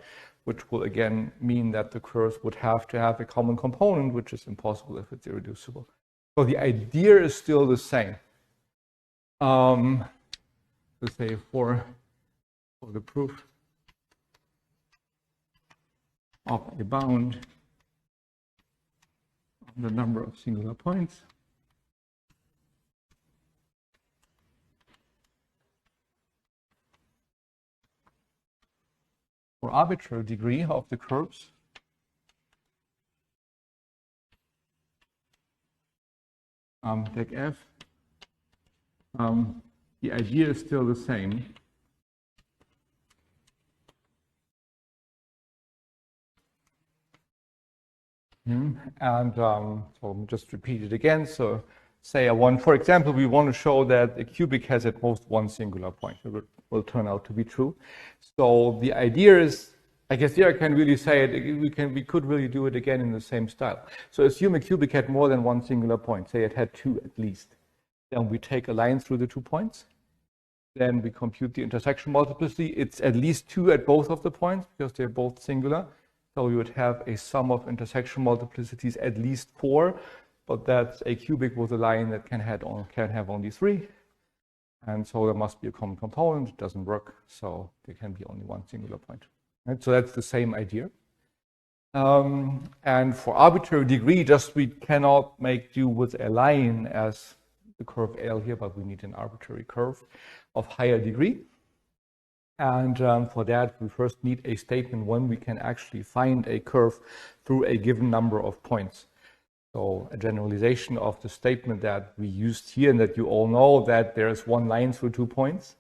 which will again mean that the curves would have to have a common component, which is impossible if it's irreducible. So the idea is still the same. Let's say for the proof of a bound on the number of singular points, for arbitrary degree of the curves, dec f, the idea is still the same. And so I'll just repeat it again. So say for example, we want to show that a cubic has at most one singular point. It will turn out to be true. So the idea is, I guess here I can really say it, we could really do it again in the same style. So assume a cubic had more than one singular point, say it had two at least. Then we take a line through the 2 points. Then we compute the intersection multiplicity. It's at least 2 at both of the points because they're both singular. So we would have a sum of intersection multiplicities at least 4, but that's a cubic with a line that can have only 3. And so there must be a common component. It doesn't work, so there can be only one singular point. Right? So that's the same idea. And for arbitrary degree, we cannot make do with a line as the curve L here, but we need an arbitrary curve of higher degree. And for that, we first need a statement when we can actually find a curve through a given number of points. So a generalization of the statement that we used here, and that you all know, that there's one line through 2 points.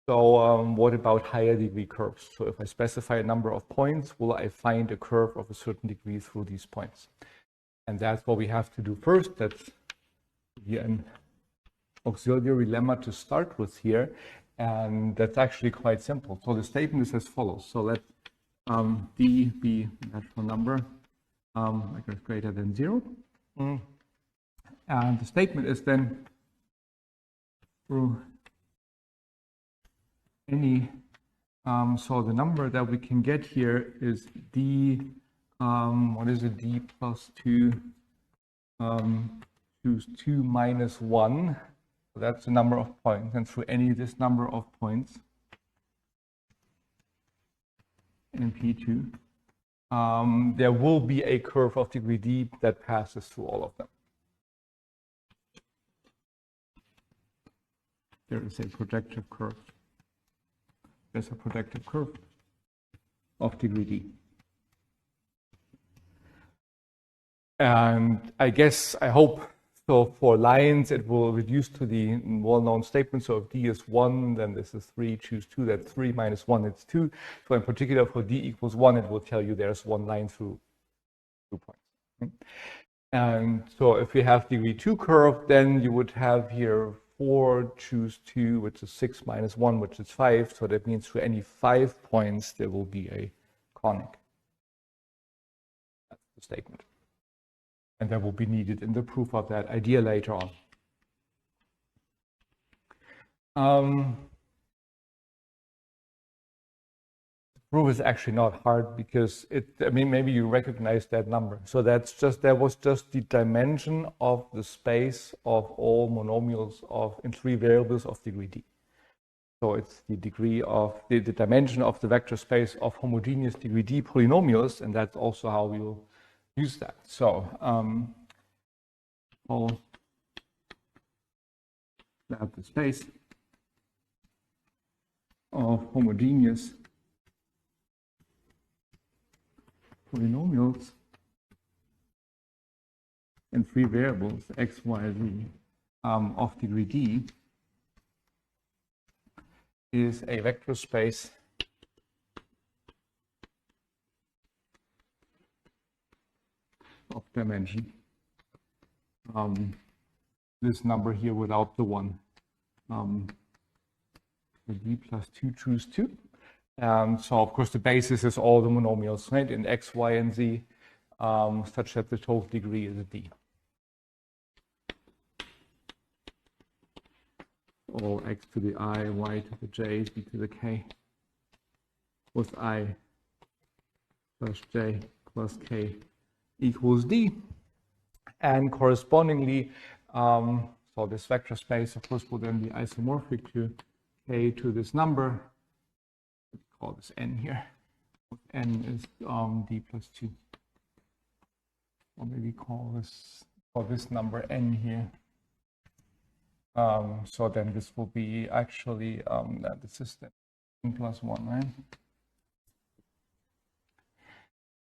So what about higher degree curves? So if I specify a number of points, will I find a curve of a certain degree through these points? And that's what we have to do first. That's an auxiliary lemma to start with here. And that's actually quite simple. So the statement is as follows. So let d be a natural number, I guess greater than 0. And the statement is then through any, so the number that we can get here is d, what is it, d plus 2, choose 2 minus 1. So that's the number of points, and through any of this number of points in P2, there will be a curve of degree d that passes through all of them. There is a projective curve. There's a projective curve of degree d. And I hope, so for lines, it will reduce to the well-known statement. So if d is 1, then this is 3, choose 2, that's 3 minus 1, it's 2. So in particular, for d equals 1, it will tell you there's one line through 2 points. And so if we have degree 2 curve, then you would have here 4, choose 2, which is 6 minus 1, which is 5. So that means for any 5 points, there will be a conic. That's the statement. And that will be needed in the proof of that idea later on. The proof is actually not hard because maybe you recognize that number. So that was just the dimension of the space of all monomials in 3 variables of degree d. So it's the degree of the dimension of the vector space of homogeneous degree d polynomials, and that's also how we will use that. So that the space of homogeneous polynomials in 3 variables x, y, z of degree d is a vector space of dimension, this number here without the 1, d plus 2 choose 2. So of course the basis is all the monomials, right, in x, y, and z, such that the total degree is a d. All x to the I, y to the j, z to the k, with I plus j plus k equals d. And correspondingly, so this vector space, of course, will then be isomorphic to k to this number. Let's call this n here. N is d plus 2. Or maybe call this number n here. So then this will be actually, this is n plus 1, right?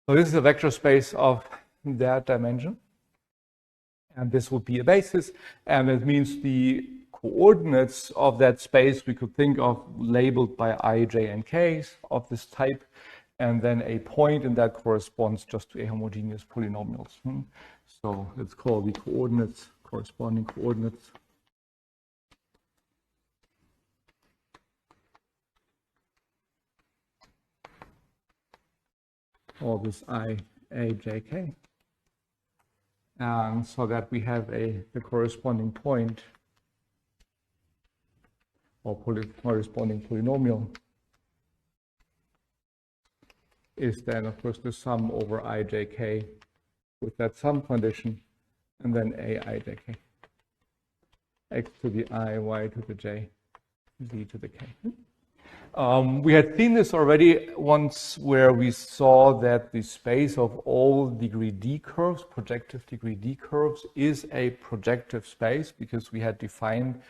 So this is a vector space of that dimension. And this would be a basis. And it means the coordinates of that space we could think of labeled by I, J, and K of this type. And then a point, and that corresponds just to a homogeneous polynomials. So let's call the coordinates, corresponding coordinates. All this I, A, J, K. And so that we have the corresponding point or corresponding polynomial is then, of course, the sum over ijk with that sum condition, and then aijk, x to the I, y to the j, z to the k. We had seen this already once where we saw that the space of all degree d curves, projective degree d curves, is a projective space because we had defined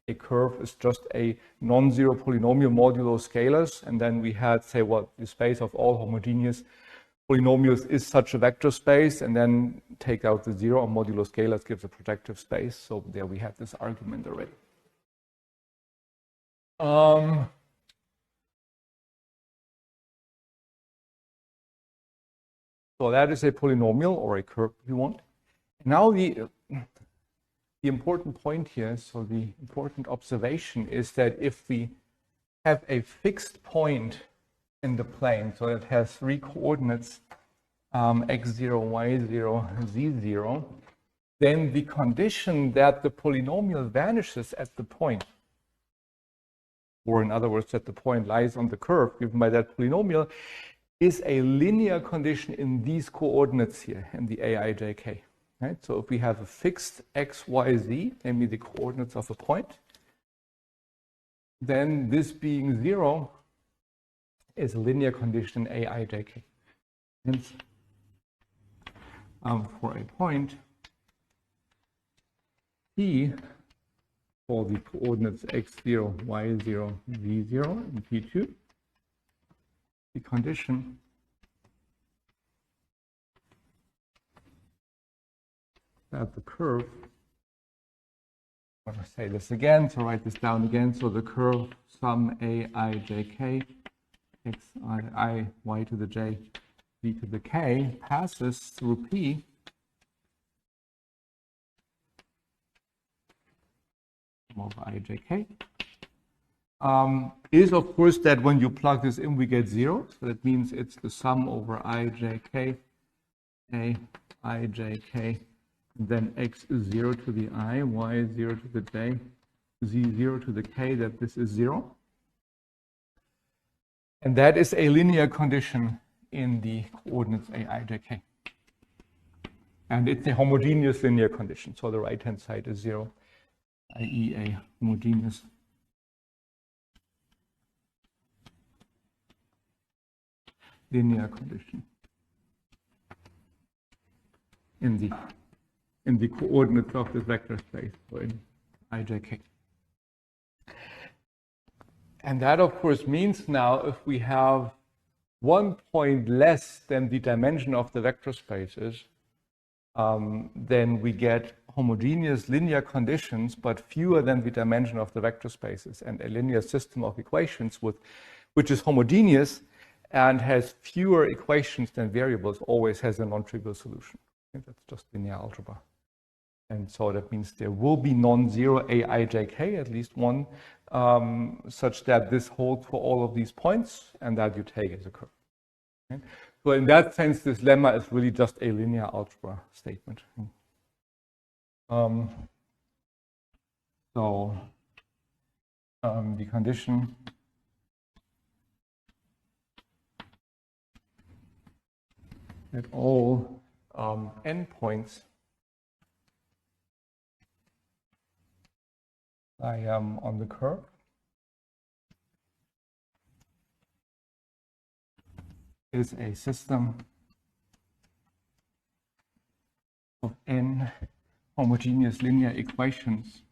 a curve as just a non-zero polynomial modulo scalars, and then we had say what the space of all homogeneous polynomials is such a vector space, and then take out the zero on modulo scalars gives a projective space. So there we have this argument already. So that is a polynomial or a curve if you want. Now the important point here, so the important observation is that if we have a fixed point in the plane, so it has three coordinates, x0, y0, z0, then the condition that the polynomial vanishes at the point, or in other words, that the point lies on the curve given by that polynomial, is a linear condition in these coordinates here, in the aijk. Right? So if we have a fixed x, y, z, namely the coordinates of a point, then this being 0 is a linear condition aijk. Hence, for a point P for the coordinates x0, y0, z0, and P2, the condition that the curve, I'm going to say this again, so write this down again, so the curve sum aijk, x, I, y to the j, z to the k, passes through P over ijk, is of course that when you plug this in we get 0, so that means it's the sum over ijk, a, ijk, and then x is 0 to the I, y is 0 to the j, z 0 to the k, that this is 0. And that is a linear condition in the coordinates a, I, j, k. And it's a homogeneous linear condition, so the right-hand side is 0, i.e. a homogeneous linear condition in the coordinates of this vector space, so in ijk. And that, of course, means now if we have 1 point less than the dimension of the vector spaces, then we get homogeneous linear conditions, but fewer than the dimension of the vector spaces, and a linear system of equations which is homogeneous and has fewer equations than variables always has a non-trivial solution. Okay, that's just linear algebra. And so that means there will be non-zero aijk, at least one, such that this holds for all of these points, and that you take as a curve. Okay? So in that sense, this lemma is really just a linear algebra statement. The condition at all endpoints I am on the curve is a system of n homogeneous linear equations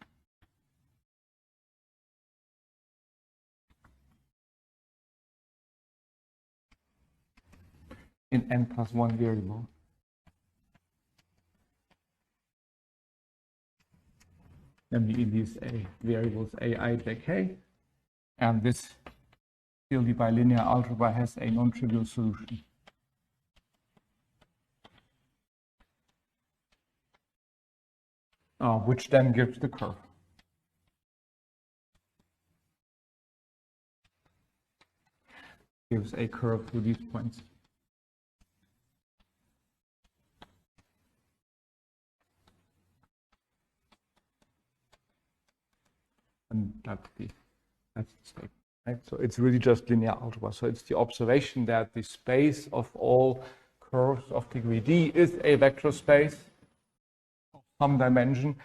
in n+1 variable. Namely in these variables ai, jk, and this clearly by linear algebra has a non-trivial solution. Which then gives the curve. Gives a curve through these points. And that's the statement, right? So it's really just linear algebra. So it's the observation that the space of all curves of degree d is a vector space of some dimension,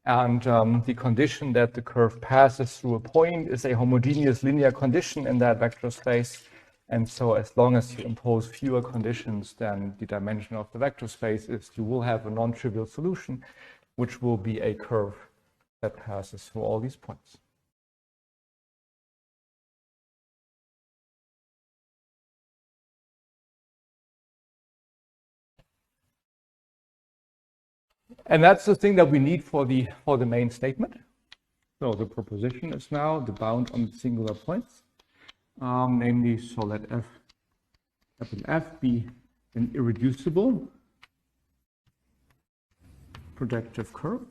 and the condition that the curve passes through a point is a homogeneous linear condition in that vector space. And so as long as you impose fewer conditions than the dimension of the vector space is, you will have a non-trivial solution, which will be a curve that passes through all these points. And that's the thing that we need for the main statement. So the proposition is now the bound on the singular points. Namely, so let F be an irreducible projective curve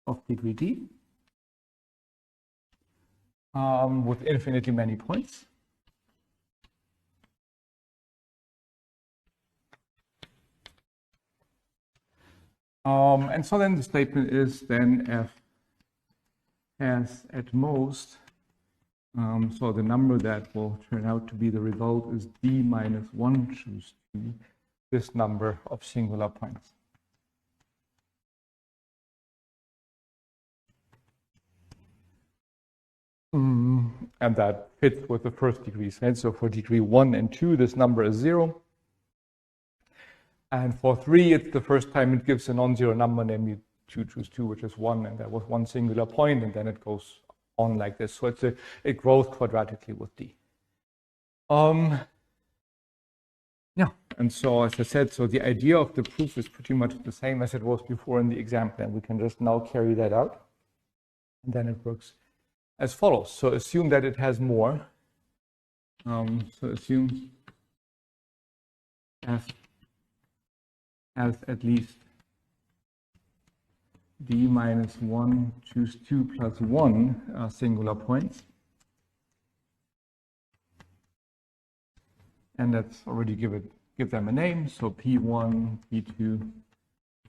of degree d with infinitely many points. And so then the statement is then F has at most, so the number that will turn out to be the result is d minus 1 choose 2, this number of singular points. And that fits with the first degrees, right? So for degree 1 and 2, this number is 0. And for 3, it's the first time it gives a non-zero number, namely 2 choose 2, which is 1, and that was one singular point, and then it goes on like this. So it grows quadratically with d. Yeah, and so as I said, so the idea of the proof is pretty much the same as it was before in the example, and we can just now carry that out, and then it works as follows. So assume that it has more. So assume F has at least d minus 1 choose 2 plus 1 singular points. And that's already give them a name. So P1, P2,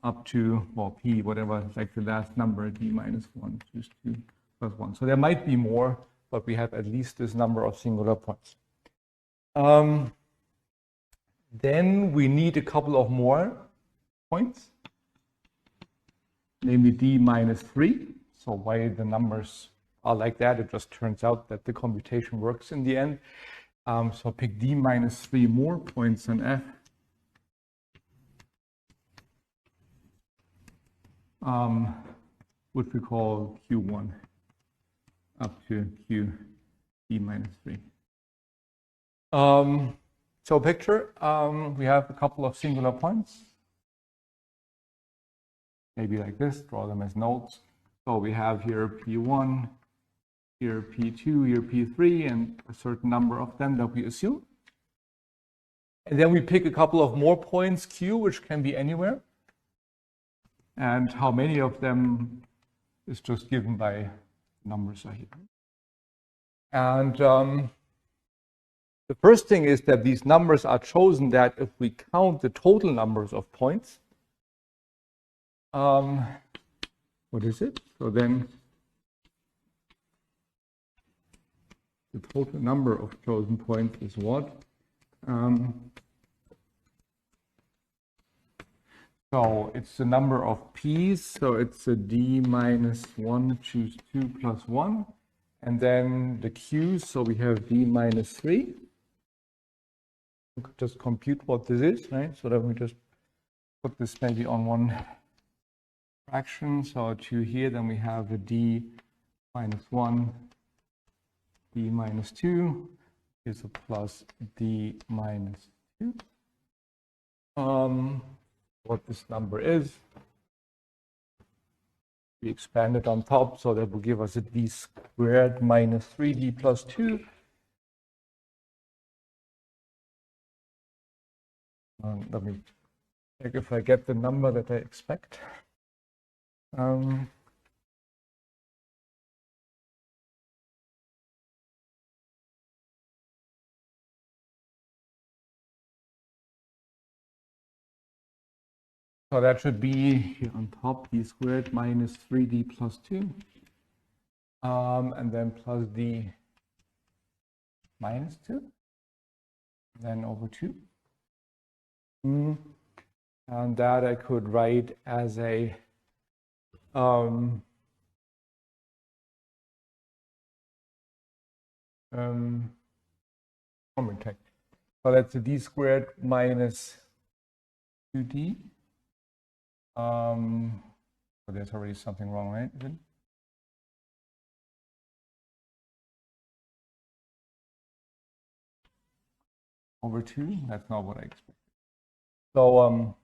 up to, well, P, whatever, like the last number, d minus 1 choose 2 plus 1. So there might be more, but we have at least this number of singular points. Then we need a couple of more points, namely d minus 3. So why the numbers are like that, it just turns out that the computation works in the end. So pick d minus 3 more points on F. Which we call Q1 up to Q d minus 3. So picture, we have a couple of singular points. Maybe like this, draw them as nodes. So we have here P1, here P2, here P3, and a certain number of them that we assume. And then we pick a couple of more points, Q, which can be anywhere. And how many of them is just given by numbers are here. And the first thing is that these numbers are chosen that if we count the total numbers of points, what is it? So then the total number of chosen points is what? So it's the number of p's, so it's a d minus 1 choose 2 plus 1. And then the q's, so we have d minus 3. We could just compute what this is, right? So that we just put this maybe on one fraction. So 2 here, then we have a d minus 1, d minus 2. is a plus d minus 2. What this number is, we expand it on top, so that will give us a d squared minus 3d plus 2. Let me check if I get the number that I expect. So that should be here on top, d squared minus 3d plus 2. And then plus d minus 2. Then over 2. And that I could write as a so that's a d squared minus 2d. So there's already something wrong, right? Over 2, that's not what I expected. So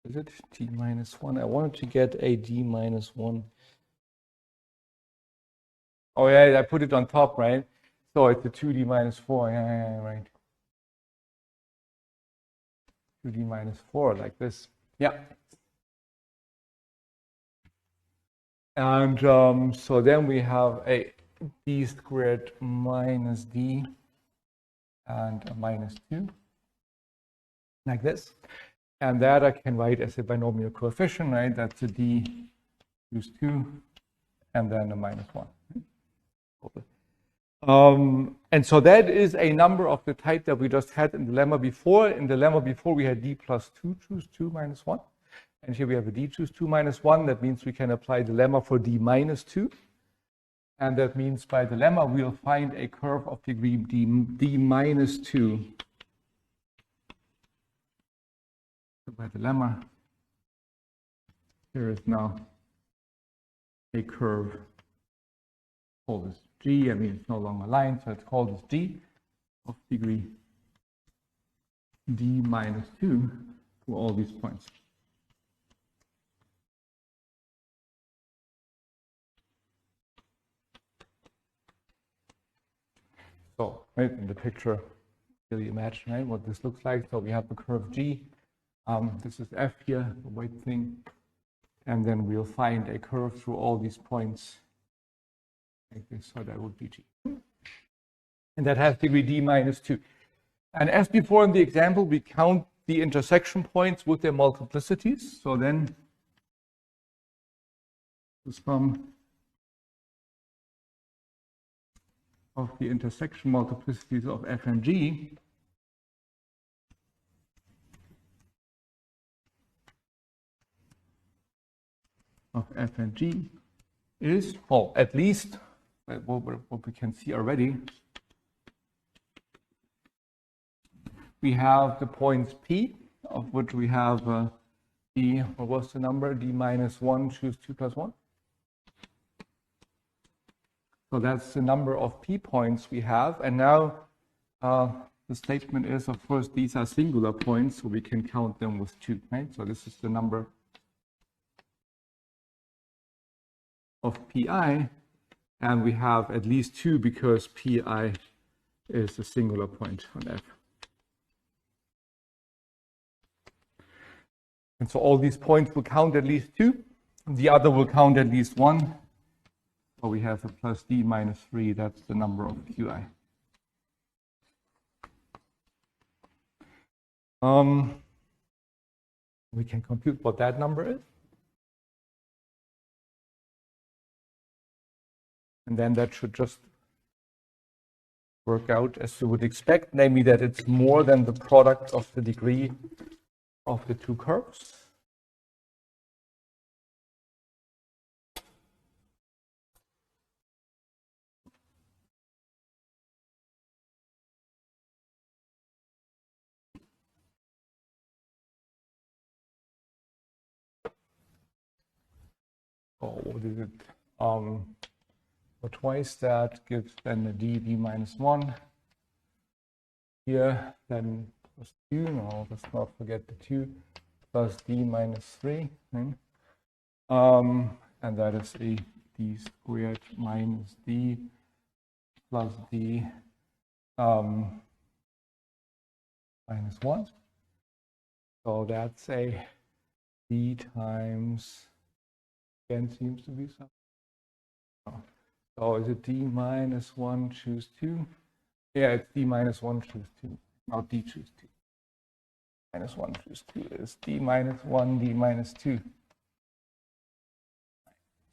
is it d minus 1? I wanted to get a d minus 1. Oh yeah, I put it on top, right? So it's a 2d minus 4. Yeah, right. 2d minus 4, like this. Yeah. And so then we have a d squared minus d and a minus 2, like this. And that I can write as a binomial coefficient, right? That's a d choose 2 and then a minus 1. And so that is a number of the type that we just had in the lemma before. In the lemma before, we had d plus 2 choose 2 minus 1. And here we have a d choose 2 minus 1. That means we can apply the lemma for d minus 2. And that means by the lemma, we'll find a curve of degree d minus 2. So by the lemma, there is now a curve. Call this g. I mean, it's no longer a line, so it's called as g of degree d minus 2 for all these points. So, right in the picture, really imagine, right, what this looks like. So we have the curve g. This is f here, the white thing. And then we'll find a curve through all these points like this. So that would be g. And that has degree d minus 2. And as before in the example, we count the intersection points with their multiplicities. So then the sum of the intersection multiplicities of f and g is, well, at least what we can see already, we have the points P, of which we have d, what was the number? D minus 1 choose 2 plus 1. So that's the number of P points we have. And now the statement is, of course, these are singular points, so we can count them with 2, right? So this is the number of Pi, and we have at least 2 because Pi is a singular point on F. And so all these points will count at least 2. The other will count at least 1. So we have a plus d minus 3. That's the number of Qi. We can compute what that number is. And then that should just work out as you would expect, namely that it's more than the product of the degree of the two curves. Oh, what is it? So twice that gives then a d minus 1 here, then plus 2, no, let's not forget the 2, plus d minus 3. And that is a d squared minus d plus d minus 1. So that's a d times, again, seems to be something. So is it d minus 1 choose 2? Yeah, it's d minus 1 choose 2, not d choose 2. Minus 1 choose 2 is d minus 1, d minus 2.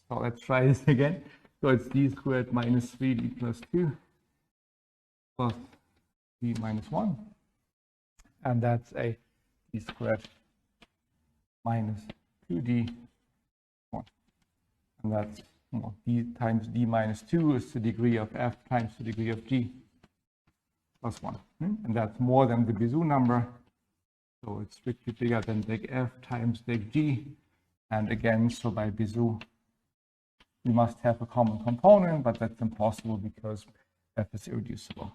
So let's try this again. So it's d squared minus 3d plus 2 plus d minus 1. And that's a d squared minus 2d 1. And that's d times d minus 2 is the degree of f times the degree of g plus 1. And that's more than the Bezout number. So it's strictly bigger than deg f times deg g. And again, so by Bezout, we must have a common component, but that's impossible because f is irreducible.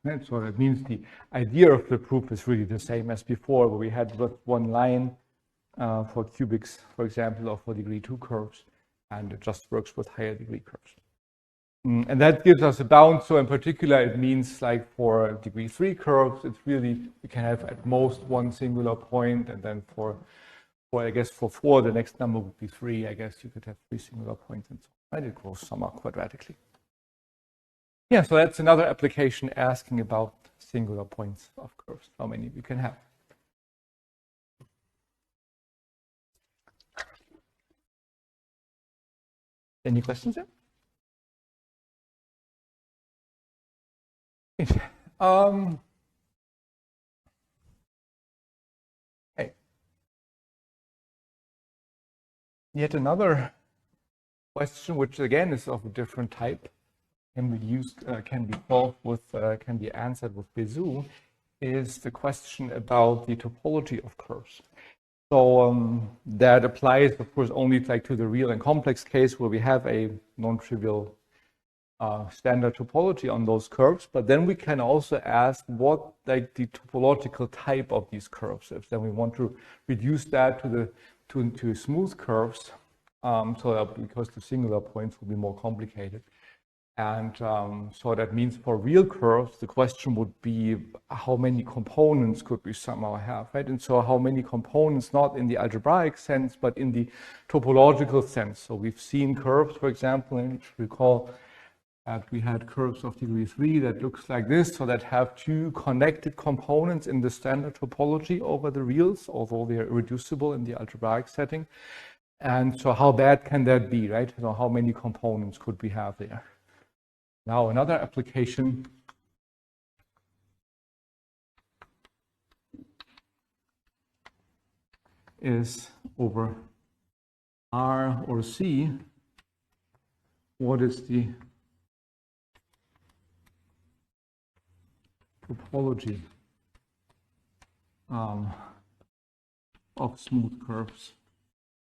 And so that means the idea of the proof is really the same as before, where we had one line for cubics, for example, or for degree 2 curves, and it just works with higher degree curves. And that gives us a bound. So in particular, it means like for degree 3 curves, it's really, we can have at most one singular point, and then for I guess for 4, the next number would be 3. I guess you could have 3 singular points and so on. Right? It goes somewhat quadratically. Yeah, so that's another application asking about singular points of curves, how many we can have. Any questions there? Okay. Yet another question, which again is of a different type, can be solved with, can be answered with Bezout, is the question about the topology of curves. So that applies, of course, only like to the real and complex case where we have a non-trivial standard topology on those curves. But then we can also ask what like the topological type of these curves is. Then we want to reduce that to smooth curves, so that because the singular points will be more complicated. And so that means for real curves, the question would be how many components could we somehow have, right? And so how many components, not in the algebraic sense, but in the topological sense. So we've seen curves, for example, and recall that we had curves of degree 3 that looks like this, so that have 2 connected components in the standard topology over the reals, although they are irreducible in the algebraic setting. And so how bad can that be, right? So how many components could we have there? Now another application is over R or C. What is the topology of smooth curves?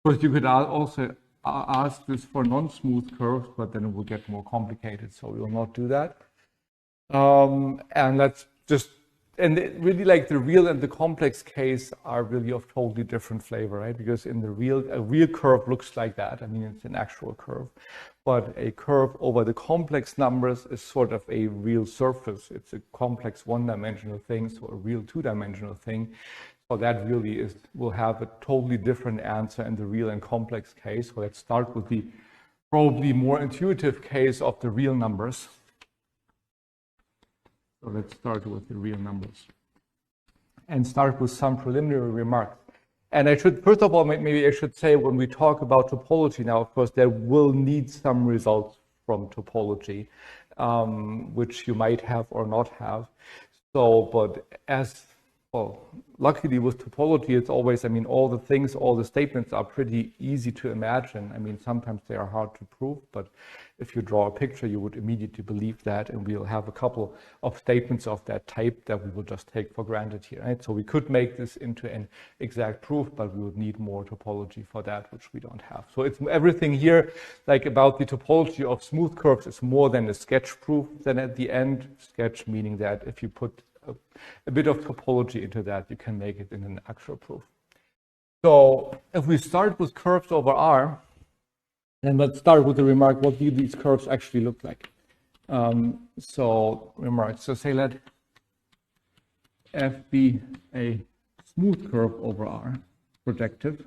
Of course, you could also ask this for non-smooth curves, but then it will get more complicated, so we will not do that. And let's just, and really like the real and the complex case are really of totally different flavor, right? Because in the a real curve looks like that. I mean, it's an actual curve, but a curve over the complex numbers is sort of a real surface. It's a complex one-dimensional thing, so a real two-dimensional thing. So that really will have a totally different answer in the real and complex case. So let's start with the probably more intuitive case of the real numbers. So let's start with the real numbers and start with some preliminary remarks. And I should, first of all, maybe I should say when we talk about topology now, of course, there will need some results from topology, which you might have or not have. So, but as well, luckily with topology, it's always, I mean, all the things, all the statements are pretty easy to imagine. I mean, sometimes they are hard to prove, but if you draw a picture, you would immediately believe that, and we'll have a couple of statements of that type that we will just take for granted here, right? So we could make this into an exact proof, but we would need more topology for that, which we don't have. So it's everything here, like about the topology of smooth curves, is more than a sketch proof. Then at the end, sketch meaning that if you put a bit of topology into that, you can make it in an actual proof. So if we start with curves over R, then let's start with the remark, what do these curves actually look like? So say let F be a smooth curve over R, projective.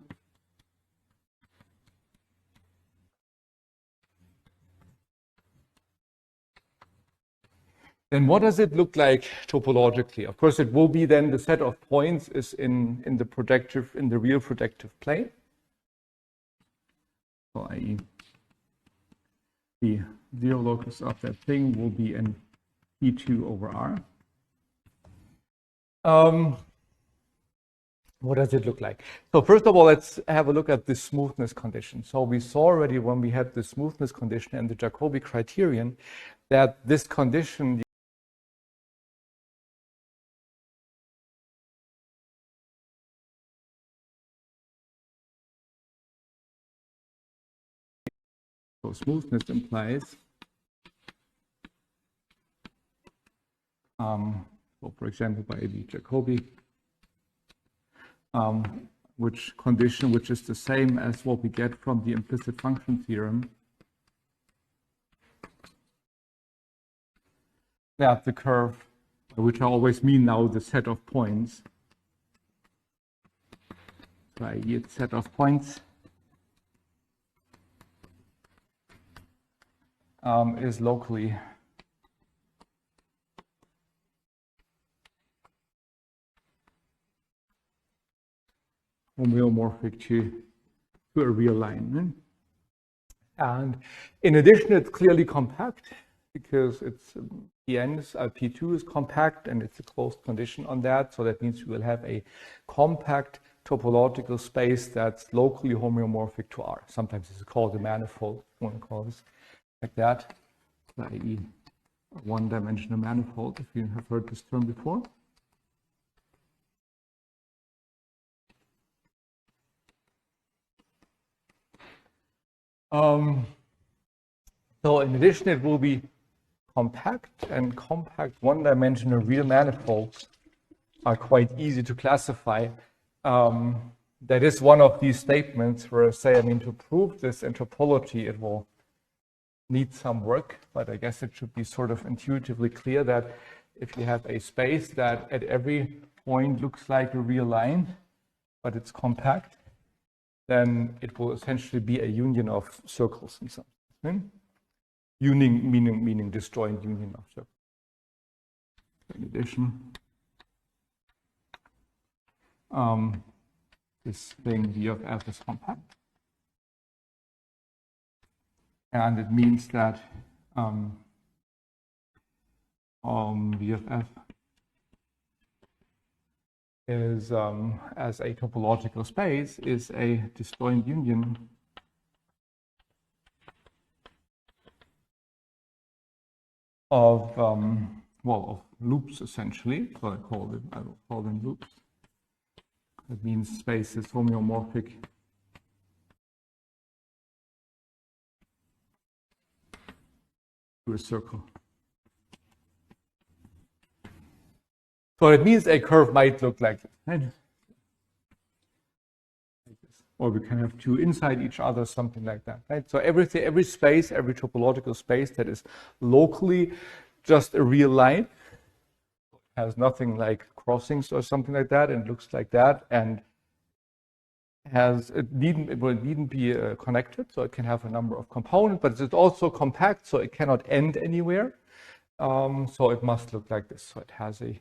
Then what does it look like topologically? Of course, it will be then the set of points is in the projective, in the real projective plane. So i.e. the zero locus of that thing will be in E2 over R. What does it look like? So first of all, let's have a look at the smoothness condition. So we saw already when we had the smoothness condition and the Jacobi criterion that this condition so smoothness implies, so for example, by the Jacobi, which condition, which is the same as what we get from the implicit function theorem, that the curve, which I always mean now the set of points, so i.e. its set of points, is locally homeomorphic to a real line. And in addition, it's clearly compact because it's P2 is compact and it's a closed condition on that. So that means we will have a compact topological space that's locally homeomorphic to R. Sometimes it's called a manifold, if you want to call this like that, i.e. a one-dimensional manifold, if you have heard this term before. So in addition, it will be compact, and compact one-dimensional real manifolds are quite easy to classify. That is one of these statements where I say, I mean, to prove this in topology, it will need some work, but I guess it should be sort of intuitively clear that if you have a space that at every point looks like a real line, but it's compact, then it will essentially be a union of circles in some sense. Union meaning disjoint union of circles. In addition, this thing V of F is compact. And it means that V of F is, as a topological space, is a disjoint union of of loops essentially. So I will call them loops. That means space is homeomorphic to a circle. So it means a curve might look like this, right? Or we can have two inside each other, something like that, right? So everything, every space, every topological space that is locally just a real line, has nothing like crossings or something like that, and looks like that, and it needn't be connected, so it can have a number of components, but it's also compact, so it cannot end anywhere. So it must look like this. So it has a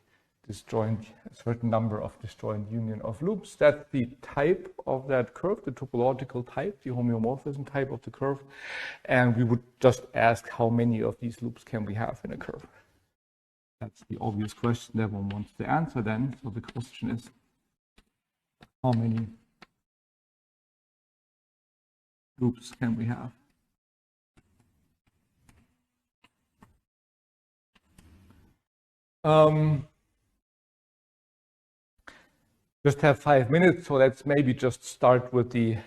certain number of disjoint union of loops. That's the type of that curve, the topological type, the homeomorphism type of the curve. And we would just ask how many of these loops can we have in a curve. That's the obvious question that one wants to answer then. So the question is, how many loops can we have? Just have 5 minutes, so let's maybe just start with the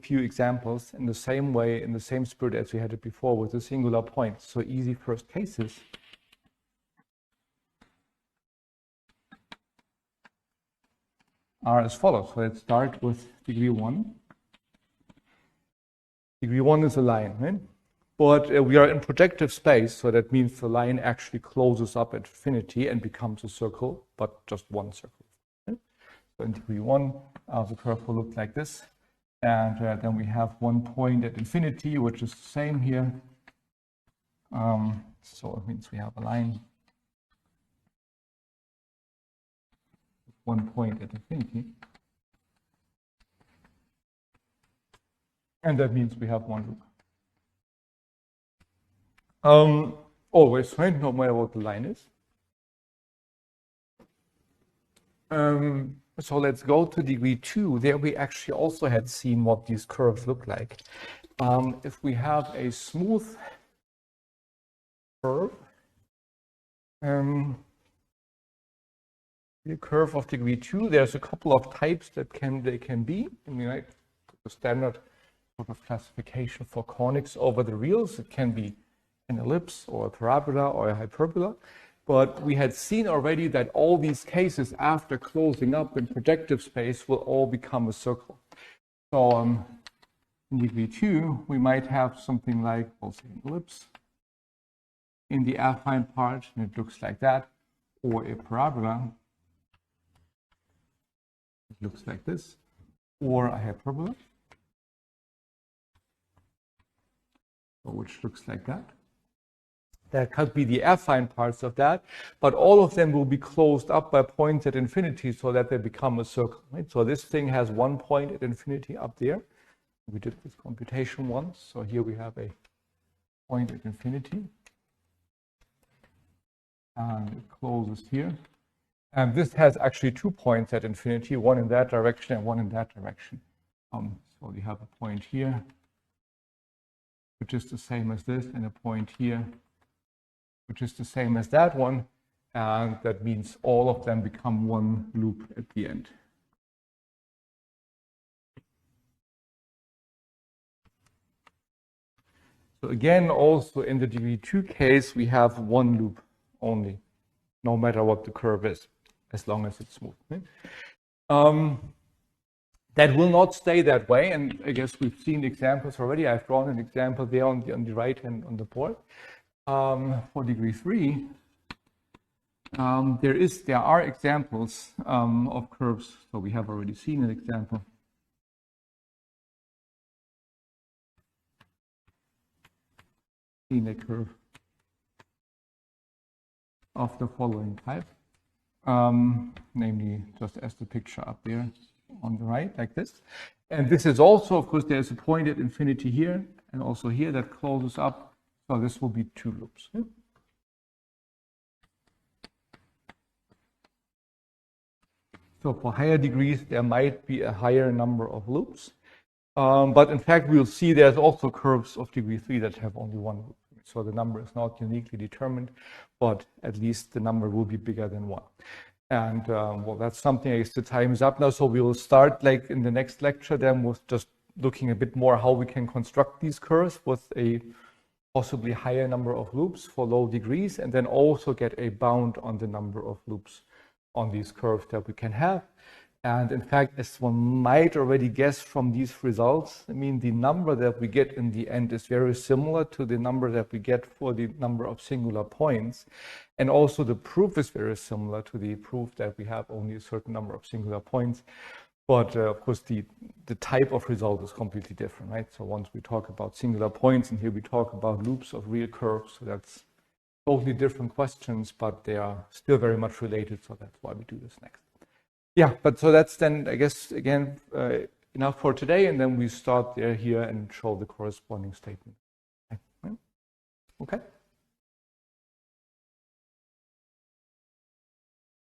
few examples in the same way, in the same spirit as we had it before with the singular points. So easy first cases. Are as follows. So let's start with degree 1. Degree 1 is a line, right? But we are in projective space, so that means the line actually closes up at infinity and becomes a circle, but just one circle. Okay? So in degree 1, the curve will look like this. And then we have one point at infinity, which is the same here. So it means we have a line with one point at infinity. And that means we have one loop. Always, right? No matter what the line is. So let's go to degree 2. There we actually also had seen what these curves look like. If we have a smooth curve, the curve of degree 2, there's a couple of types that they can be. I mean, right, the standard sort of classification for conics over the reals. It can be an ellipse or a parabola or a hyperbola. But we had seen already that all these cases after closing up in projective space will all become a circle. So in degree 2, we might have something like, we'll say an ellipse in the affine part, and it looks like that, or a parabola, it looks like this, or a hyperbola, which looks like that. That could be the affine parts of that, but all of them will be closed up by points at infinity so that they become a circle. Right? So this thing has one point at infinity up there. We did this computation once. So here we have a point at infinity. And it closes here. And this has actually 2 points at infinity, one in that direction and one in that direction. So we have a point here, which is the same as this, and a point here, which is the same as that one, and that means all of them become one loop at the end. So again, also in the degree 2 case, we have one loop only, no matter what the curve is, as long as it's smooth. Right? That will not stay that way, and I guess we've seen examples already. I've drawn an example there on the right hand on the board. For degree 3, there are examples of curves. So we have already seen an example. In a curve of the following type, namely just as the picture up there on the right, like this. And this is also, of course, there's a point at infinity here, and also here that closes up. So this will be 2 loops. So for higher degrees, there might be a higher number of loops. But in fact, we'll see there's also curves of degree 3 that have only one loop. So the number is not uniquely determined, but at least the number will be bigger than 1. And well, that's something, I guess the time is up now. So we will start like in the next lecture then with just looking a bit more how we can construct these curves with a possibly higher number of loops for low degrees, and then also get a bound on the number of loops on these curves that we can have. And in fact, as one might already guess from these results, I mean, the number that we get in the end is very similar to the number that we get for the number of singular points. And also the proof is very similar to the proof that we have only a certain number of singular points. But of course, the type of result is completely different, right? So once we talk about singular points, and here we talk about loops of real curves, so that's totally different questions, but they are still very much related. So that's why we do this next. Yeah, but so that's then, I guess, again, enough for today. And then we start here and show the corresponding statement. Okay.